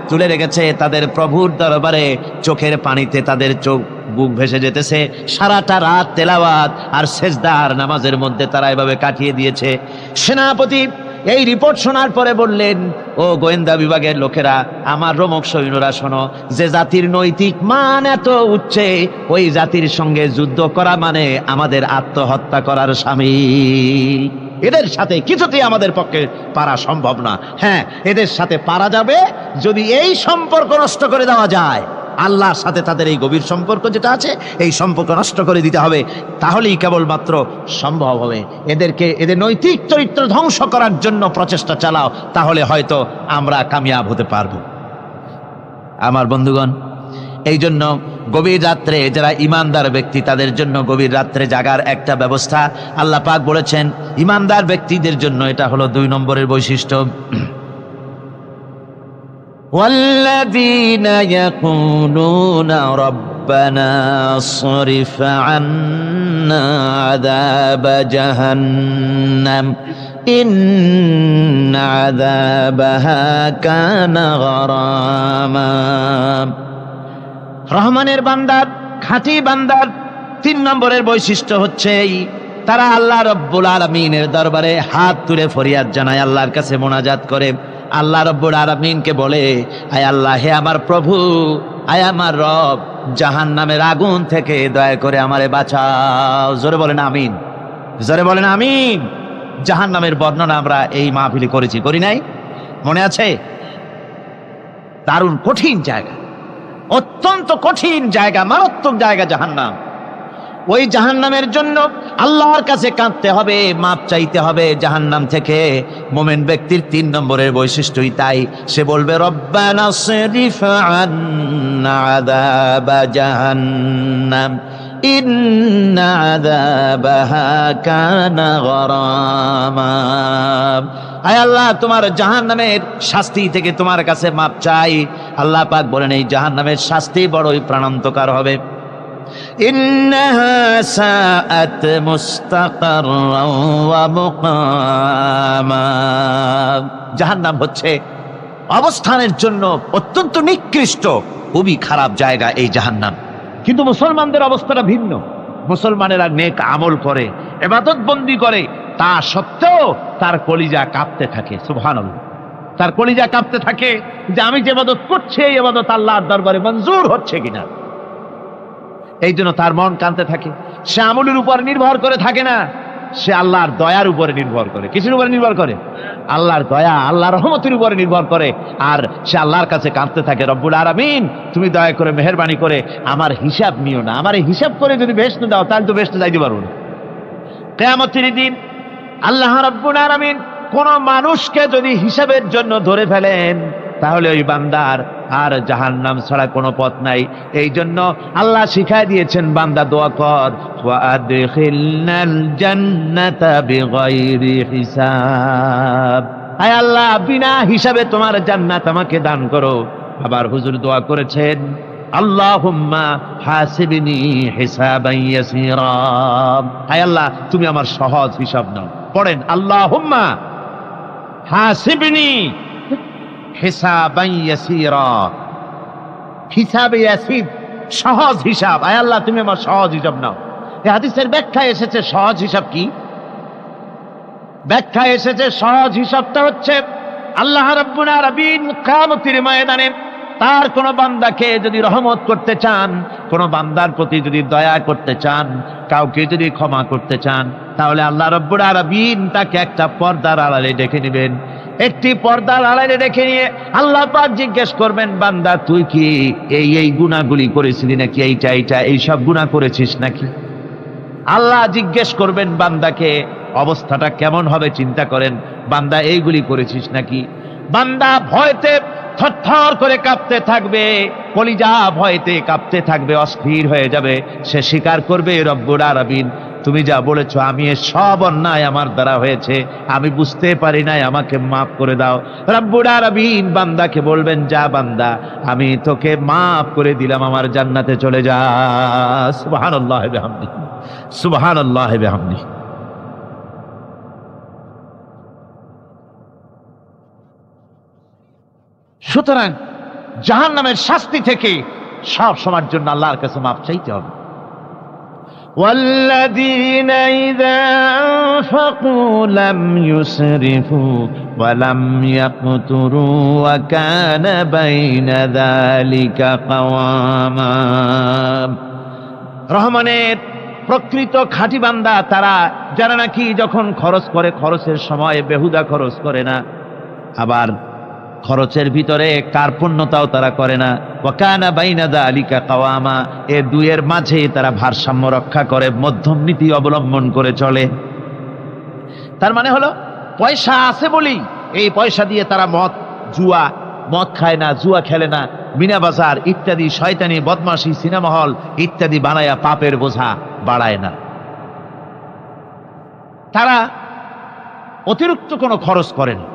S2: তুলে রেখেছে তাদের প্রভুর দরবারে, চোখের পানিতে তাদের চোখ বুক ভেসে যেতেছে। সারাটা রাত তেলাওয়াত আর সেজদা আর নামাজের মধ্যে তারা এভাবে কাটিয়ে দিয়েছে। সেনাপতি এই রিপোর্ট শোনার পরে বললেন, ও গোয়েন্দা বিভাগের লোকেরা, আমার রোমক সৈন্যরা শোনো, যে জাতির নৈতিক মান এত উচ্চে, ওই জাতির সঙ্গে যুদ্ধ করা মানে আমাদের আত্মহত্যা করার শামিল। এদের সাথে কিছুতেই আমাদের পক্ষে পারা সম্ভব না। হ্যাঁ, এদের সাথে পারা যাবে যদি এই সম্পর্ক নষ্ট করে দেওয়া যায়। আল্লাহর সাথে তাদের এই গভীর সম্পর্ক যেটা আছে, এই সম্পর্ক নষ্ট করে দিতে হবে, তাহলেই কেবলমাত্র সম্ভব হবে। এদের নৈতিক চরিত্র ধ্বংস করার জন্য প্রচেষ্টা চালাও, তাহলে হয়তো আমরা কামিয়াব হতে পারবো। আমার বন্ধুগণ, এই জন্য গভীর রাত্রে যারা ইমানদার ব্যক্তি, তাদের জন্য গভীর রাত্রে জাগার একটা ব্যবস্থা আল্লাহ পাক বলেছেন। ইমানদার ব্যক্তিদের জন্য এটা হলো 2 নম্বরের বৈশিষ্ট্য। والذين يقولون ربنا اصرف عنا عذاب جهنم إن عذابها كان غراما। রহমানের বান্দার, খাঁটি বান্দার 3 নম্বরের বৈশিষ্ট্য হচ্ছে তারা আল্লাহ রব্বুল আলামিনের দরবারে হাত তুলে ফরিয়াদ জানায়, আল্লাহর কাছে মোনাজাত করে, আল্লাহ রব্বুল আলামিনকে বলে, আয় আল্লাহ, হে আমার প্রভু, আয় আমার রব, জাহান্নামের আগুন থেকে দয়া করে আমারে বাঁচাও। জোরে বলেন আমিন, জোরে বলেন আমিন। জাহান্নামের বর্ণনা আমরা এই মাহফিলে করেছি, করি নাই? মনে আছে? দারুণ কঠিন জায়গা, অত্যন্ত কঠিন জায়গা, মারাত্মক জায়গা জাহান্নাম। ওই জাহান্নামের জন্য আল্লাহর কাছে কাঁদতে হবে, মাপ চাইতে হবে জাহান্নাম থেকে। মুমিন ব্যক্তির 3 নম্বরের বৈশিষ্ট্যই তাই। সে বলবে, রব্বানা সরিফ আন্না আযাবা জাহান্নাম ইন্না আযাবাহা কানা গরামা। আয় আল্লাহ, তোমার জাহান্নামের শাস্তি থেকে তোমার কাছে মাপ চাই। আল্লাহ পাক বলেন, এই জাহান্নামের শাস্তি বড়ই প্রাণান্তকার হবে। ইন্নাহা সাআত মুস্তাকাররাও ওয়া মুকামা। জাহান্নাম হচ্ছে অবস্থানের জন্য অত্যন্ত নিকৃষ্ট, খুবই খারাপ জায়গা এই জাহান্নাম। কিন্তু মুসলমানদের অবস্থাটা ভিন্ন। মুসলমানেরা নেক আমল করে, ইবাদত বন্দি করে, তা সত্ত্বেও তার কলিজা কাঁপতে থাকে। সুবহানাল্লাহ, তার কলিজা কাঁপতে থাকে যে আমি যে ইবাদত করছি, এই ইবাদত আল্লাহর দরবারে মঞ্জুর হচ্ছে কিনা। এই জন্য তার মন কাঁদতে থাকে। সে আমলের উপর নির্ভর করে থাকে না, সে আল্লাহর দয়ার উপরে নির্ভর করে। কিসের উপরে নির্ভর করে? আল্লাহর দয়া, আল্লাহর রহমতের উপরে নির্ভর করে। আর সে আল্লাহর কাছে কাঁদতে থাকে, রব্বুল আলামিন তুমি দয়া করে মেহেরবানি করে আমার হিসাব নিও না, আমার এই হিসাব করে যদি বেহেশত দাও তাহলে তো বেহেশতে যাইতে পারবো না। কিয়ামতের দিন আল্লাহ রাব্বুল আলামিন কোন মানুষকে যদি হিসাবের জন্য ধরে ফেলেন তাহলে ওই বান্দার আর জাহান্নাম ছাড়া কোনো পথ নাই। এই জন্য আল্লাহ শিখায় দিয়েছেন, বান্দা দোয়া কর, ওয়া আদখিলনাল জান্নাতা বিগাইরি হিসাব, আয় আল্লাহ বিনা হিসাবে তোমার জান্নাত আমাকে দান করো। আবার হুজুর দোয়া করেছেন, আল্লাহুম্মা হাসিবনি হিসাবান ইয়াসীরা, আয় আল্লাহ তুমি আমার সহজ হিসাব নাও। পড়েন, আল্লাহুম্মা হাসিবনি হিসাবান ইয়াসীরা, হিসাবে ইয়াসির, সহজ হিসাব, আয় আল্লাহ তুমি আমার সহজ হিসাব নাও। এই হাদিসের ব্যাখ্যায় এসেছে সহজ হিসাব কি? ব্যাখ্যায় এসেছে সহজ হিসাবটা হচ্ছে আল্লাহ রাব্বুল আলামিন কিয়ামতের ময়দানে তার কোন বান্দাকে যদি রহমত করতে চান, কোন বান্দার প্রতি যদি দয়া করতে চান, কাউকে যদি ক্ষমা করতে চান, তাহলে আল্লাহ রাব্বুল আলামিন তাকে একটা পর্দার আড়ালে ডেকে নেবেন। একটি পর্দার আড়ালে ডেকে নিয়ে আল্লাহ পাক জিজ্ঞেস করবেন, বান্দা তুই কি এই গুনাহগুলি করেছিলি নাকি, এইটা এই সব গুনাহ করেছিস নাকি? আল্লাহ জিজ্ঞেস করবেন বান্দাকে, অবস্থাটা কেমন হবে চিন্তা করেন, বান্দা এইগুলি করেছিস নাকি? বান্দা ভয়তে থরথর করে কাঁপতে থাকবে, কলিজা ভয়তে কাঁপতে থাকবে, অস্থির হয়ে যাবে। সে স্বীকার করবে, রব্বুল আলামিন তুমি যা বলেছো আমি এ সব অন্যায় আমার দ্বারা হয়েছে, আমি বুঝতে পারি নাই, আমাকে মাফ করে দাও। রব্বুল আলামিন বান্দাকে বলবেন, যা বান্দা আমি তোকে মাফ করে দিলাম, আমার জান্নাতে চলে যা। সুবহানাল্লাহ ওয়া বিহামদিহি, সুবহানাল্লাহ ওয়া বিহামদিহি। সুতরাং জাহান্নামের শাস্তি থেকে সব সময়ের জন্য আল্লাহর কাছে মাফ চাইতে হবে। والذين إذا أنفقوا لم يسرفوا ولم يقتروا وكان بين ذلك قواما, রহমানের প্রকৃত খাঁটি বান্দা তারা যারা নাকি যখন খরচ করে খরচের সময় বেহুদা খরচ করে না, আবার খরচের ভিতরে কার্পণ্যতাও তারা করে না। ওয়াকানা বাইনা যালিকা কাওয়ামা, এ দুইয়ের মাঝে তারা ভারসাম্য রক্ষা করে, মধ্যম নীতি অবলম্বন করে চলে। তার মানে হলো পয়সা আছে বলি এই পয়সা দিয়ে তারা মদ খায় না, জুয়া খেলে না, মিনা বাজার ইত্যাদি শয়তানি বদমাশি সিনেমা হল ইত্যাদি বানায়া পাপের বোঝা বাড়ায় না। তারা অতিরিক্ত কোনো খরচ করে না,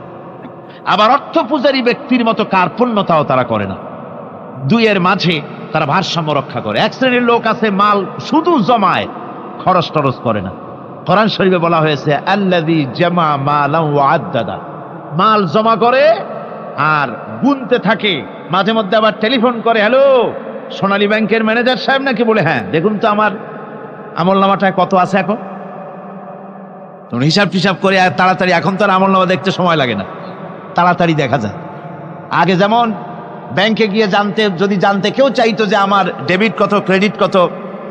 S2: আবার অর্থ পূজারী ব্যক্তির মতো কার্পণ্যতাও তারা করে না। দুইয়ের মাঝে তারা ভারসাম্য রক্ষা করে। এক শ্রেণীর লোক আছে মাল শুধু জমায়, খরচ টরচ করে না। কোরআন শরীফে বলা হয়েছে, আল্লাযী জামা মালান ওয়া আদ্দাদা, মাল জমা করে আর গুনতে থাকে, মাঝে মধ্যে আবার টেলিফোন করে, হ্যালো সোনালী ব্যাংকের ম্যানেজার সাহেব নাকি? বলে হ্যাঁ, দেখুন তো আমার আমলনামাটায় কত আছে এখন। হিসাব টিসাব করে আর তাড়াতাড়ি, এখন তো আর আমলনামা দেখতে সময় লাগে না, তাড়াতাড়ি দেখা যায়। আগে যেমন ব্যাংকে গিয়ে যদি জানতে কেউ চাইতো যে আমার ডেবিট কত, ক্রেডিট কত,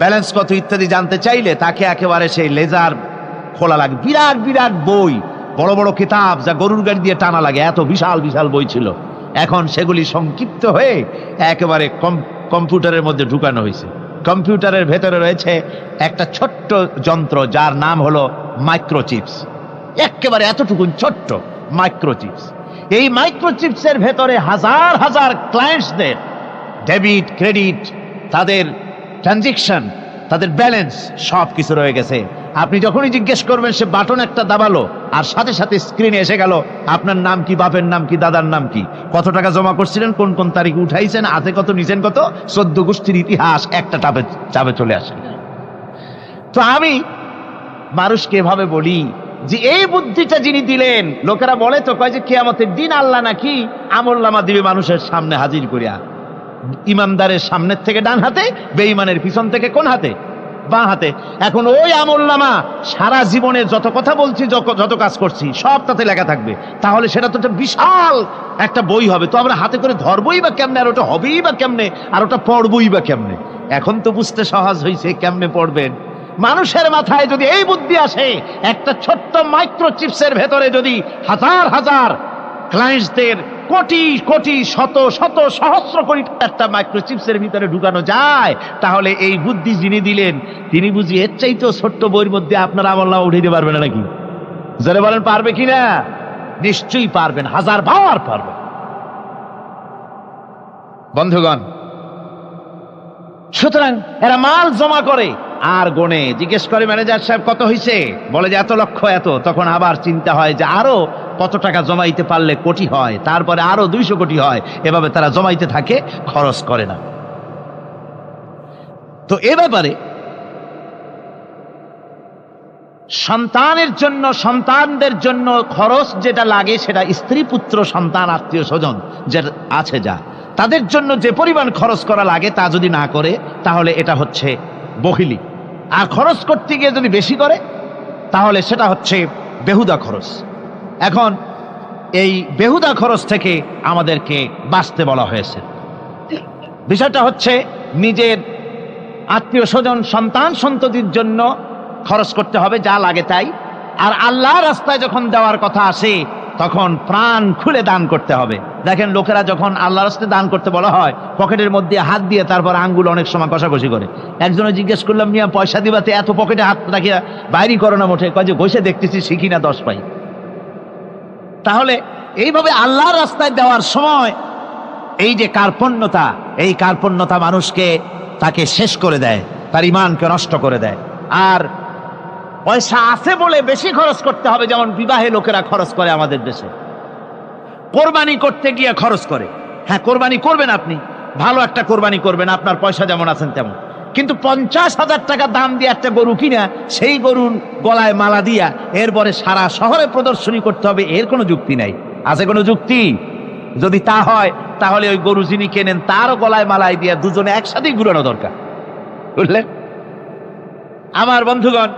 S2: ব্যালেন্স কত ইত্যাদি জানতে চাইলে তাকে একেবারে সেই লেজার খোলা লাগে, বিরাট বিরাট বই, বড় বড় কিতাব যা গরুর গাড়ি দিয়ে টানা লাগে, এত বিশাল বিশাল বই ছিল। এখন সেগুলি সংক্ষিপ্ত হয়ে একেবারে কম্পিউটারের মধ্যে ঢুকানো হয়েছে। কম্পিউটারের ভেতরে রয়েছে একটা ছোট্ট যন্ত্র যার নাম হলো মাইক্রোচিপস, একেবারে এতটুকু ছোট্ট মাইক্রোচিপস। এই মাইক্রোচিপসের ভেতরে হাজার হাজার ক্লায়েন্টসদের ডেবিট ক্রেডিট, তাদের ট্রানজেকশন, তাদের ব্যালেন্স সব কিছু রয়ে গেছে। আপনি যখনই জিজ্ঞেস করবেন সে বাটন একটা দাবালো আর সাথে সাথে স্ক্রিনে এসে গেল আপনার নাম কি, বাপের নাম কি, দাদার নাম কি, কত টাকা জমা করছিলেন, কোন কোন তারিখে উঠাইছেন, হাতে কত, নিচেন কত, 14 গোষ্ঠীর ইতিহাস একটা চাপে চলে আসে। তো আমি মানুষকে এভাবে বলি যে এই বুদ্ধিটা যিনি দিলেন, লোকেরা বলে তো কয় যে কিয়ামতের দিন আল্লাহ নাকি আমলনামা দিবে মানুষের সামনে হাজির করিয়া, ইমানদারের সামনের থেকে ডান হাতে, বেঈমানের পিছন থেকে কোন হাতে, বাঁ হাতে। এখন ওই আমলনামা সারা জীবনে যত কথা বলছি, যত কাজ করছি সব তাতে লেখা থাকবে। তাহলে সেটা তো একটা বিশাল একটা বই হবে, তো আমরা হাতে করে ধরবই বা কেমনে, আর ওটা হবেই বা কেমনে, আর ওটা পড়বই বা কেমনে। এখন তো বুঝতে সহজ হয়েছে কেমনে পড়বেন। মানুষের মাথায় যদি এই বুদ্ধি আসে, একটা ছোট্ট মাইক্রোচিপসের ভেতরে যদি হাজার হাজার ক্লায়েন্টসদের কোটি কোটি শত শত সহস্র কোটি একটা মাইক্রোচিপসের ভিতরে ঢুকানো যায়, তাহলে এই বুদ্ধি যিনি দিলেন তিনি বুঝি এর চাইতেও ছোট্ট বইয়ের মধ্যে আপনার আমলনামা উঠে দিতে পারবেন না নাকি? যারা বলেন পারবে কিনা? নিশ্চয়ই পারবেন, হাজার বার পারবেন। বন্ধুগণ, সুতরাং এরা মাল জমা করে আর গোনে, জিজ্ঞেস করে ম্যানেজার সাহেব কত হয়েছে, বলে যে এত লক্ষ এত, তখন আবার চিন্তা হয় যে আরো কত টাকা জমাইতে পারলে কোটি হয়, তারপরে আরো 200 কোটি হয়, এভাবে তারা জমাইতে থাকে, খরচ করে না। তো এ ব্যাপারে সন্তানের জন্য, সন্তানদের জন্য খরচ যেটা লাগে সেটা স্ত্রী পুত্র সন্তান আত্মীয় স্বজন যে আছে যা তাদের জন্য যে পরিমাণ খরচ করা লাগে তা যদি না করে তাহলে এটা হচ্ছে বখিলি। আর খরচ করতে গিয়ে যদি বেশি করে তাহলে সেটা হচ্ছে বেহুদা খরচ। এখন এই বেহুদা খরচ থেকে আমাদেরকে বাঁচতে বলা হয়েছে। বিষয়টা হচ্ছে নিজের আত্মীয় স্বজন সন্তান সন্ততির জন্য খরচ করতে হবে যা লাগে তাই, আর আল্লাহর রাস্তায় যখন দেওয়ার কথা আসে তখন প্রাণ খুলে দান করতে হবে। দেখেন লোকেরা যখন আল্লাহর রাস্তায় দান করতে বলা হয় পকেটের মধ্যে হাত দিয়ে তারপর আঙ্গুল অনেক সময় কষাকষি করে। একজনে জিজ্ঞেস করলাম, মিয়া পয়সা দিবাতে এত পকেটে হাত রাখিয়া বাইরে করো না মোটে? কয় যে বসে দেখতেছি শিখি না 10 পাই। তাহলে এইভাবে আল্লাহর রাস্তায় দেওয়ার সময় এই যে কার্পণ্যতা, এই কার্পণ্যতা মানুষকে তাকে শেষ করে দেয়, তার ঈমানকে নষ্ট করে দেয়। আর পয়সা আছে বলে বেশি খরচ করতে হবে, যেমন বিবাহে লোকেরা খরচ করে আমাদের দেশে, কোরবানি করতে গিয়ে খরচ করে। হ্যাঁ, কোরবানি করবেন, আপনি ভালো একটা কোরবানি করবেন, আপনার পয়সা যেমন আছেন তেমন, কিন্তু 50,000 টাকা দাম দিয়ে একটা গরু কিনা সেই গরুর গলায় মালা দিয়া এরপরে সারা শহরে প্রদর্শনী করতে হবে, এর কোনো যুক্তি নাই। আছে কোনো যুক্তি? যদি তা হয় তাহলে ওই গরু যিনি কেনেন তারও গলায় মালাই দিয়া দুজনে একসাথেই ঘুরানো দরকার, বুঝলেন? আমার বন্ধুগণ,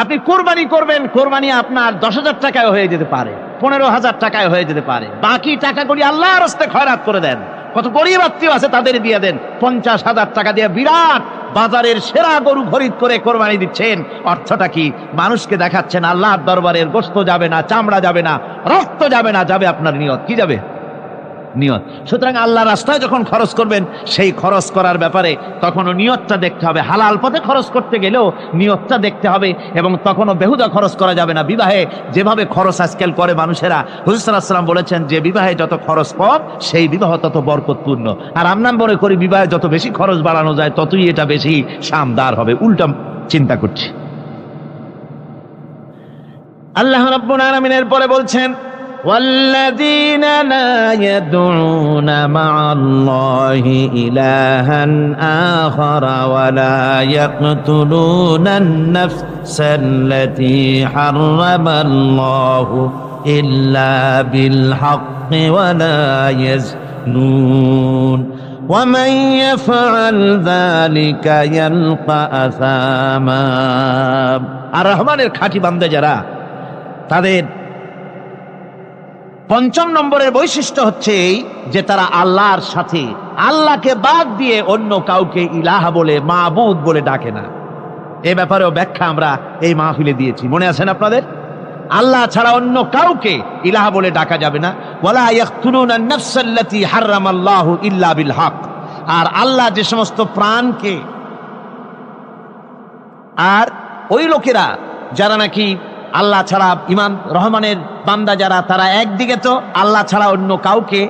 S2: আপনি কোরবানি করবেন, কোরবানি আপনার 10,000 টাকায় হয়ে যেতে পারে, 15,000 টাকায় হয়ে যেতে পারে, বাকি টাকাগুলি আল্লাহর রাস্তায় খয়রাত করে দেন। কত গরিব আত্মীয় আছে তাদের দিয়ে দেন। 50,000 টাকা দিয়ে বিরাট বাজারের সেরা গরু খরিদ করে কোরবানি দিচ্ছেন। অর্থটা কি? মানুষকে দেখাচ্ছেন আল্লাহর দরবারের গোশত যাবে না, চামড়া যাবে না, রক্ত যাবে না, যাবে আপনার নিয়ত। কি যাবে? নিয়ত। সুতরাং আল্লাহ রাস্তায় যখন খরচ করবেন সেই খরচ করার ব্যাপারে তখনও নিয়তটা দেখতে হবে। হালাল পথে খরচ করতে গেলেও নিয়তটা দেখতে হবে, এবং তখনও বেহুদা খরচ করা যাবে না। বিবাহে যেভাবে খরচ আজকাল করে মানুষেরা, হুজুর সাল্লাল্লাহু আলাইহি ওয়াসাল্লাম বলেছেন যে বিবাহে যত খরচ কম সেই বিবাহ তত বরকতপূর্ণ। আর আমরা মনে করি বিবাহে যত বেশি খরচ বাড়ানো যায় ততই এটা বেশি শানদার হবে। উল্টা চিন্তা করছি। আল্লাহ রাব্বুল আলামিন এরপরে বলছেন, والذين لا يدعون مع الله إلها آخر ولا يقتلون النفس التي حرم الله إلا بالحق ولا يزنون ومن يفعل ذلك يلقى أثاما। আর রহমানের খাঁটি বান্দা যারা, তাদের 5 নম্বরের বৈশিষ্ট্য হচ্ছে এই যে তারা আল্লাহর সাথে, আল্লাহকে বাদ দিয়ে অন্য কাউকে ইলাহ বলে, মাবুদ বলে ডাকে না। এ ব্যাপারেও ব্যাখ্যা আমরা এই মাহফিলে দিয়েছি, মনে আছেন আপনাদের? আল্লাহ ছাড়া অন্য কাউকে ইলাহ বলে ডাকা যাবে না। ওয়ালা ইয়াকতুলুনান নাফসাল্লাতী হারামাল্লাহু ইল্লা বিল হক। আর আল্লাহ যে সমস্ত প্রাণকে, আর ওই লোকেরা যারা নাকি আল্লাহ ছাড়া, ইমান রহমানের বান্দা যারা, তারা একদিকে তো আল্লাহ ছাড়া অন্য কাউকে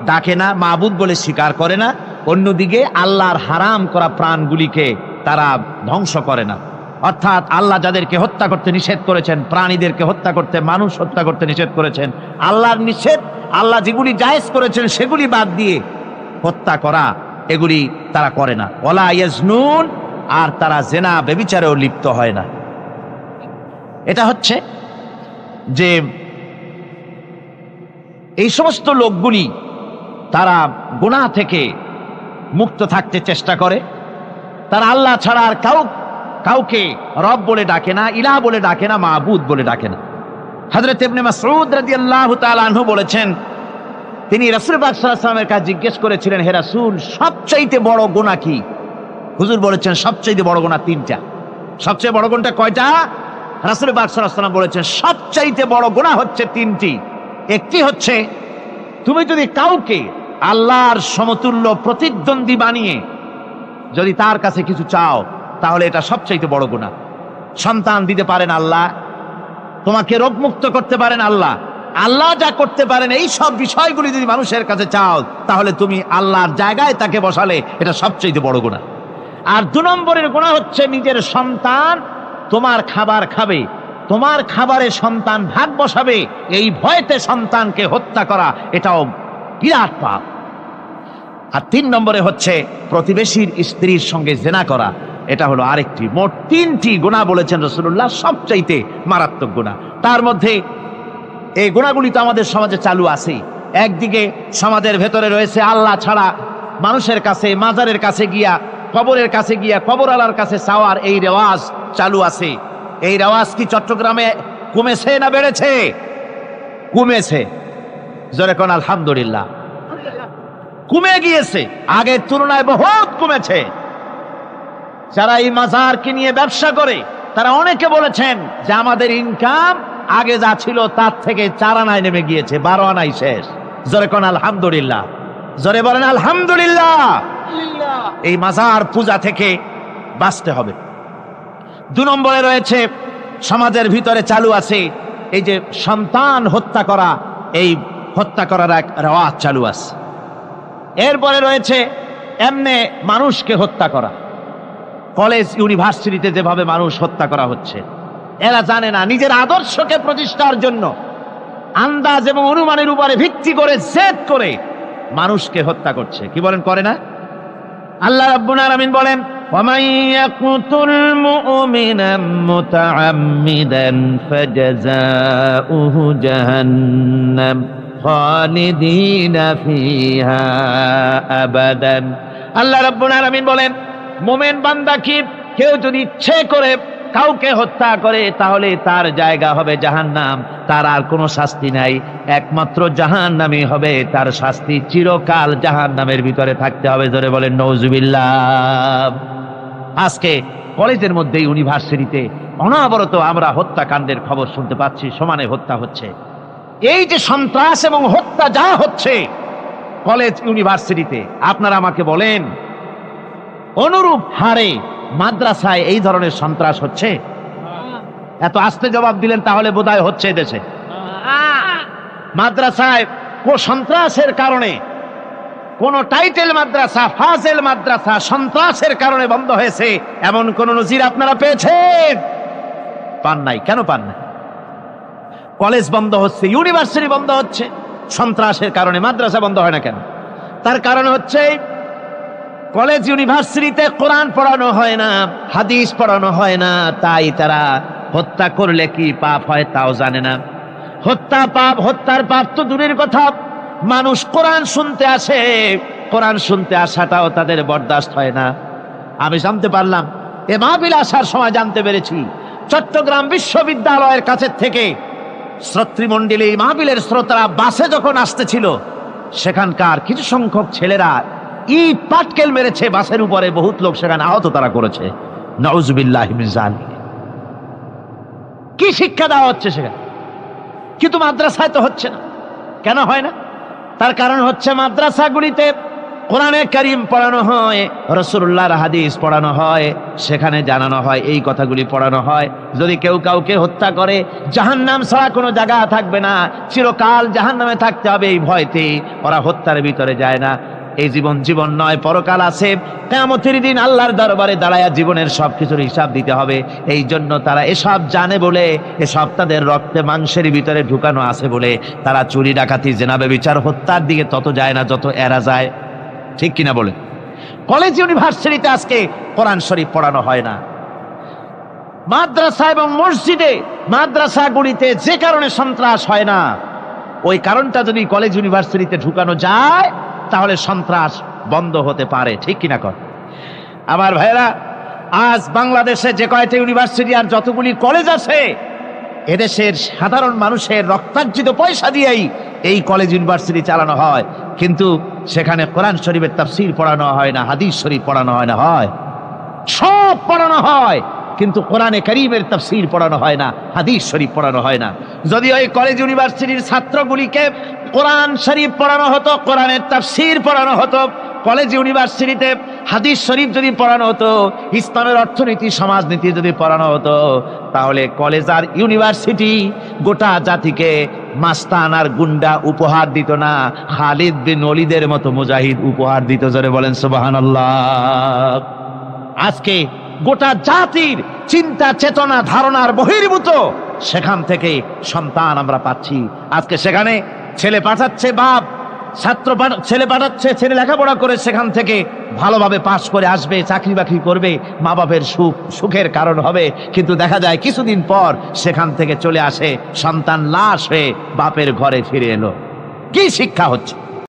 S2: ডাকে না, মাবুদ বলে স্বীকার করে না, অন্যদিকে আল্লাহর হারাম করা প্রাণগুলিকে তারা ধ্বংস করে না। অর্থাৎ আল্লাহ যাদেরকে হত্যা করতে নিষেধ করেছেন, প্রাণীদেরকে হত্যা করতে, মানুষ হত্যা করতে নিষেধ করেছেন, আল্লাহর নিষেধ, আল্লাহ যেগুলি জায়েজ করেছেন সেগুলি বাদ দিয়ে হত্যা করা, এগুলি তারা করে না। ওয়ালা ইয়াজনুন, আর তারা জেনা ব্যভিচারেও লিপ্ত হয় না। এটা হচ্ছে যে এই সমস্ত লোকগুলি তারা গুনাহ থেকে মুক্ত থাকতে চেষ্টা করে। তারা আল্লাহ ছাড়া আর কাউকে রব বলে ডাকে না, ইলাহ বলে ডাকে না, মাবুদ বলে ডাকে না। হযরত ইবনে মাসউদ রাদিয়াল্লাহু তাআলা আনহু বলেছেন, তিনি রাসূল পাক সাল্লাল্লাহু আলাইহি ওয়াসাল্লামের কাছে জিজ্ঞেস করেছিলেন, হে রাসূল, সবচাইতে বড় গুনাহ কি? হুজুর বলেছেন সবচাইতে বড় গুনাহ 3টা। সবচেয়ে বড় গুণটা কয়টা? রাসূল পাক সাল্লাল্লাহু আলাইহি ওয়াসাল্লাম বলেছেন সবচাইতে বড় গুনাহ হচ্ছে তিনটি। একটি হচ্ছে তুমি যদি কাউকে আল্লাহর সমতুল্য প্রতিদ্বন্দ্বী বানিয়ে যদি তার কাছে কিছু চাও, তাহলে এটা সবচাইতে বড় গুনাহ। সন্তান দিতে পারেন আল্লাহ, তোমাকে রোগমুক্ত করতে পারেন আল্লাহ, আল্লাহ যা করতে পারেন এই সব বিষয়গুলি যদি মানুষের কাছে চাও, তাহলে তুমি আল্লাহর জায়গায় তাকে বসালে এটা সবচেয়ে বড় গুনাহ। আর 2 নম্বরের গুনাহ হচ্ছে নিজের সন্তান তোমার খাবার খাবে, তোমার খাবারে সন্তান ভাগ বসাবে, এই ভয়তে সন্তানকে হত্যা করা, এটাও বিরাট পাপ। আর 3 নম্বরে হচ্ছে প্রতিবেশীর স্ত্রীর সঙ্গে জেনা করা, এটা হলো আরেকটি। মোট 3টি গুনাহ বলেছেন রাসূলুল্লাহ, সবচাইতে মারাত্মক গুনাহ। তার মধ্যে এই গুনাহগুলি তো আমাদের সমাজে চালু আছে। একদিকে সমাজের ভেতরে রয়েছে আল্লাহ ছাড়া মানুষের কাছে, মাজারের কাছে গিয়া, কবরের কাছে গিয়া কবরওয়ালার কাছে চাওয়ার এই রেওয়াজ চালু আছে। এই রেওয়াজ কি চট্টগ্রামে কমেছে না বেড়েছে? কমেছে। জোরে কোন আলহামদুলিল্লাহ। কমে গিয়েছে, আগের তুলনায় বহুত কমেছে। যারা এই মাজারকে নিয়ে ব্যবসা করে তারা অনেকে বলেছেন যে আমাদের ইনকাম আগে যা ছিল তার থেকে 4 আনায় নেমে গিয়েছে, 12 আনাই শেষ। জোরে কোন আলহামদুলিল্লাহ, জোরে বলেন আলহামদুলিল্লাহ। এই মাজার পূজা থেকে বাঁচতে হবে। 2 নম্বরে রয়েছে সমাজের ভিতরে চালু আছে এই যে সন্তান হত্যা করা, এই হত্যা করার এক রেওয়াজ চালু আছে। এরপরে রয়েছে এমনে মানুষকে হত্যা করা। কলেজ ইউনিভার্সিটিতে যেভাবে মানুষ হত্যা করা হচ্ছে, এরা জানে না নিজের আদর্শকে প্রতিষ্ঠার জন্য আন্দাজ এবং অনুমানের উপরে ভিত্তি করে জেদ করে মানুষকে হত্যা করছে। কি বলেন, করে না? আল্লাহ রাব্বুল আলামিন বলেন وَمَن يَقْتُلْ مُؤْمِنًا مُتَعَمِّدًا فَجَزَاؤُهُ جَهَنَّمُ خَالِدِينَ فِيهَا أَبَدًا। আল্লাহ রাব্বুল আলামিন বলেন মুমিন বান্দা কি কেউ যদি ইচ্ছে করে কাউকে হত্যা করে তাহলে তার জায়গা হবে জাহান্নাম, তার আর কোনো শাস্তি নাই, একমাত্র জাহান্নামই হবে তার শাস্তি, চিরকাল জাহান্নামের ভিতরে থাকতে হবে। জোরে বলেন নাউজুবিল্লাহ। আজকে কলেজের মধ্যে, ইউনিভার্সিটিতে অনবরত আমরা হত্যাকাণ্ডের খবর শুনতে পাচ্ছি, সমানে হত্যা হচ্ছে। এই যে সন্ত্রাস এবং হত্যা যা হচ্ছে কলেজ ইউনিভার্সিটিতে, আপনারা আমাকে বলেন অনুরূপ হারে মাদ্রাসায় এই ধরনের সন্ত্রাস হচ্ছে? এত আস্তে জবাব দিলেন তাহলে বোধহয় হচ্ছে দেশে। মাদ্রাসায় সন্ত্রাসের কারণে, কোন টাইটেল মাদ্রাসা, ফাজেল মাদ্রাসা সন্ত্রাসের কারণে বন্ধ হয়েছে এমন কোন নজির আপনারা পেয়েছেন? পান নাই। কেন পান নাই? কলেজ বন্ধ হচ্ছে, ইউনিভার্সিটি বন্ধ হচ্ছে সন্ত্রাসের কারণে, মাদ্রাসা বন্ধ হয় না কেন? তার কারণ হচ্ছে কলেজ ইউনিভার্সিটিতে কোরআন পড়ানো হয় না, হাদিস পড়ানো হয় না, তাই তারা হত্যা করলে কি পাপ হয় তাও জানে না। হত্যা পাপ, হত্যার পাপ তো দূরের কথা, মানুষ কোরআন শুনতে আসে, কোরআন শুনতে আসাটাও তাদের বরদাস্ত হয় না। আমি জানতে পারলাম, এ মাহফিল আসার সময় জানতে পেরেছি, চট্টগ্রাম বিশ্ববিদ্যালয়ের কাছে থেকে শ্রোতৃমণ্ডলী, মাহফিলের শ্রোতারা বাসে যখন আসতেছিল, সেখানকার কিছু সংখ্যক ছেলেরা ইট পাটকেল মেরেছে বাসের উপরে, বহুত লোক সেখানে আহত তারা করেছে। নাউজুবিল্লাহি মিন যালিক। কি শিক্ষা দেওয়া হচ্ছে সেখানে? কিন্তু মাদ্রাসায় তো হচ্ছে না। কেন হয় না? তার কারণ হচ্ছে মাদ্রাসাগুলিতে কোরআনে কারীম পড়ানো হয়, রাসূলুল্লাহর হাদিস পড়ানো হয়, সেখানে জানানো হয়, এই কথাগুলি পড়ানো হয়। যদি কেউ কাউকে হত্যা করে জাহান্নাম ছাড়া কোনো জায়গা থাকবে না, চিরকাল জাহান্নামে থাকতে হবে, এই ভয়তে ওরা হত্যার ভিতরে যায় না। এই জীবন জীবন নয়, পরকাল আছে, কিয়ামতের দিন আল্লাহর দরবারে দাঁড়ায়া জীবনের সবকিছুর হিসাব দিতে হবে। এই জন্য তারা এসব জানে বলে, এসব তাদের রক্তে মাংসের ভিতরে ঢুকানো আছে বলে তারা চুরি ডাকাতি জেনা ব্যভিচার হত্যার দিকে তত যায় না যত এরা যায়। ঠিক কিনা বলে? কলেজ ইউনিভার্সিটিতে আজকে কোরআন শরীফ পড়ানো হয় না। মাদ্রাসা এবং মসজিদে, মাদ্রাসাগুলিতে যে কারণে সন্ত্রাস হয় না, ওই কারণটা যদি কলেজ ইউনিভার্সিটিতে ঢুকানো যায় তাহলে সন্ত্রাস বন্ধ হতে পারে। ঠিক কিনা কর? আমার ভাইরা, আজ বাংলাদেশে যে কয়টা ইউনিভার্সিটি আর যতগুলি কলেজ আছে, এদেশের সাধারণ মানুষের রক্তার্জিত পয়সা দিয়েই এই কলেজ ইউনিভার্সিটি চালানো হয়, কিন্তু সেখানে কোরআন শরীফের তাফসীর পড়ানো হয় না, হাদিস শরীফ পড়ানো হয় না, হয় সব পড়ানো হয়, কিন্তু কোরআনে কারীমের তাফসীর পড়ানো হয় না, হাদিস শরীফ পড়ানো হয় না। যদি ওই কলেজ ইউনিভার্সিটির ছাত্রগুলিকে কোরআন শরীফ পড়ানো হতো, কোরআনের তাফসীর পড়ানো হতো, কলেজ ইউনিভার্সিটিতে হাদিস শরীফ যদি পড়ানো হতো, ইসলামের অর্থনীতি সমাজনীতি যদি পড়ানো হতো, তাহলে কলেজ আর ইউনিভার্সিটি গোটা জাতিকে মাস্তান আর গুন্ডা উপহার দিত না, খালিদ বিন ওলীদের মতো মুজাহিদ উপহার দিত। জোরে বলেন সুবহানাল্লাহ। আজকে গোটা জাতির চিন্তা চেতনা ধারণার বহির্ভূত সেখান থেকে সন্তান আমরা পাচ্ছি। আজকে সেখানে ছেলে পাঠাচ্ছে বাপ, ছেলে পাঠাচ্ছে, ছেলে লেখাপড়া করে সেখান থেকে ভালোভাবে পাশ করে আসবে, চাকরি বাকরি করবে, মা বাপের সুখের কারণ হবে। কিন্তু দেখা যায় কিছুদিন পর সেখান থেকে চলে আসে সন্তান লাশ হয়ে বাপের ঘরে ফিরে এলো। কি শিক্ষা হচ্ছে?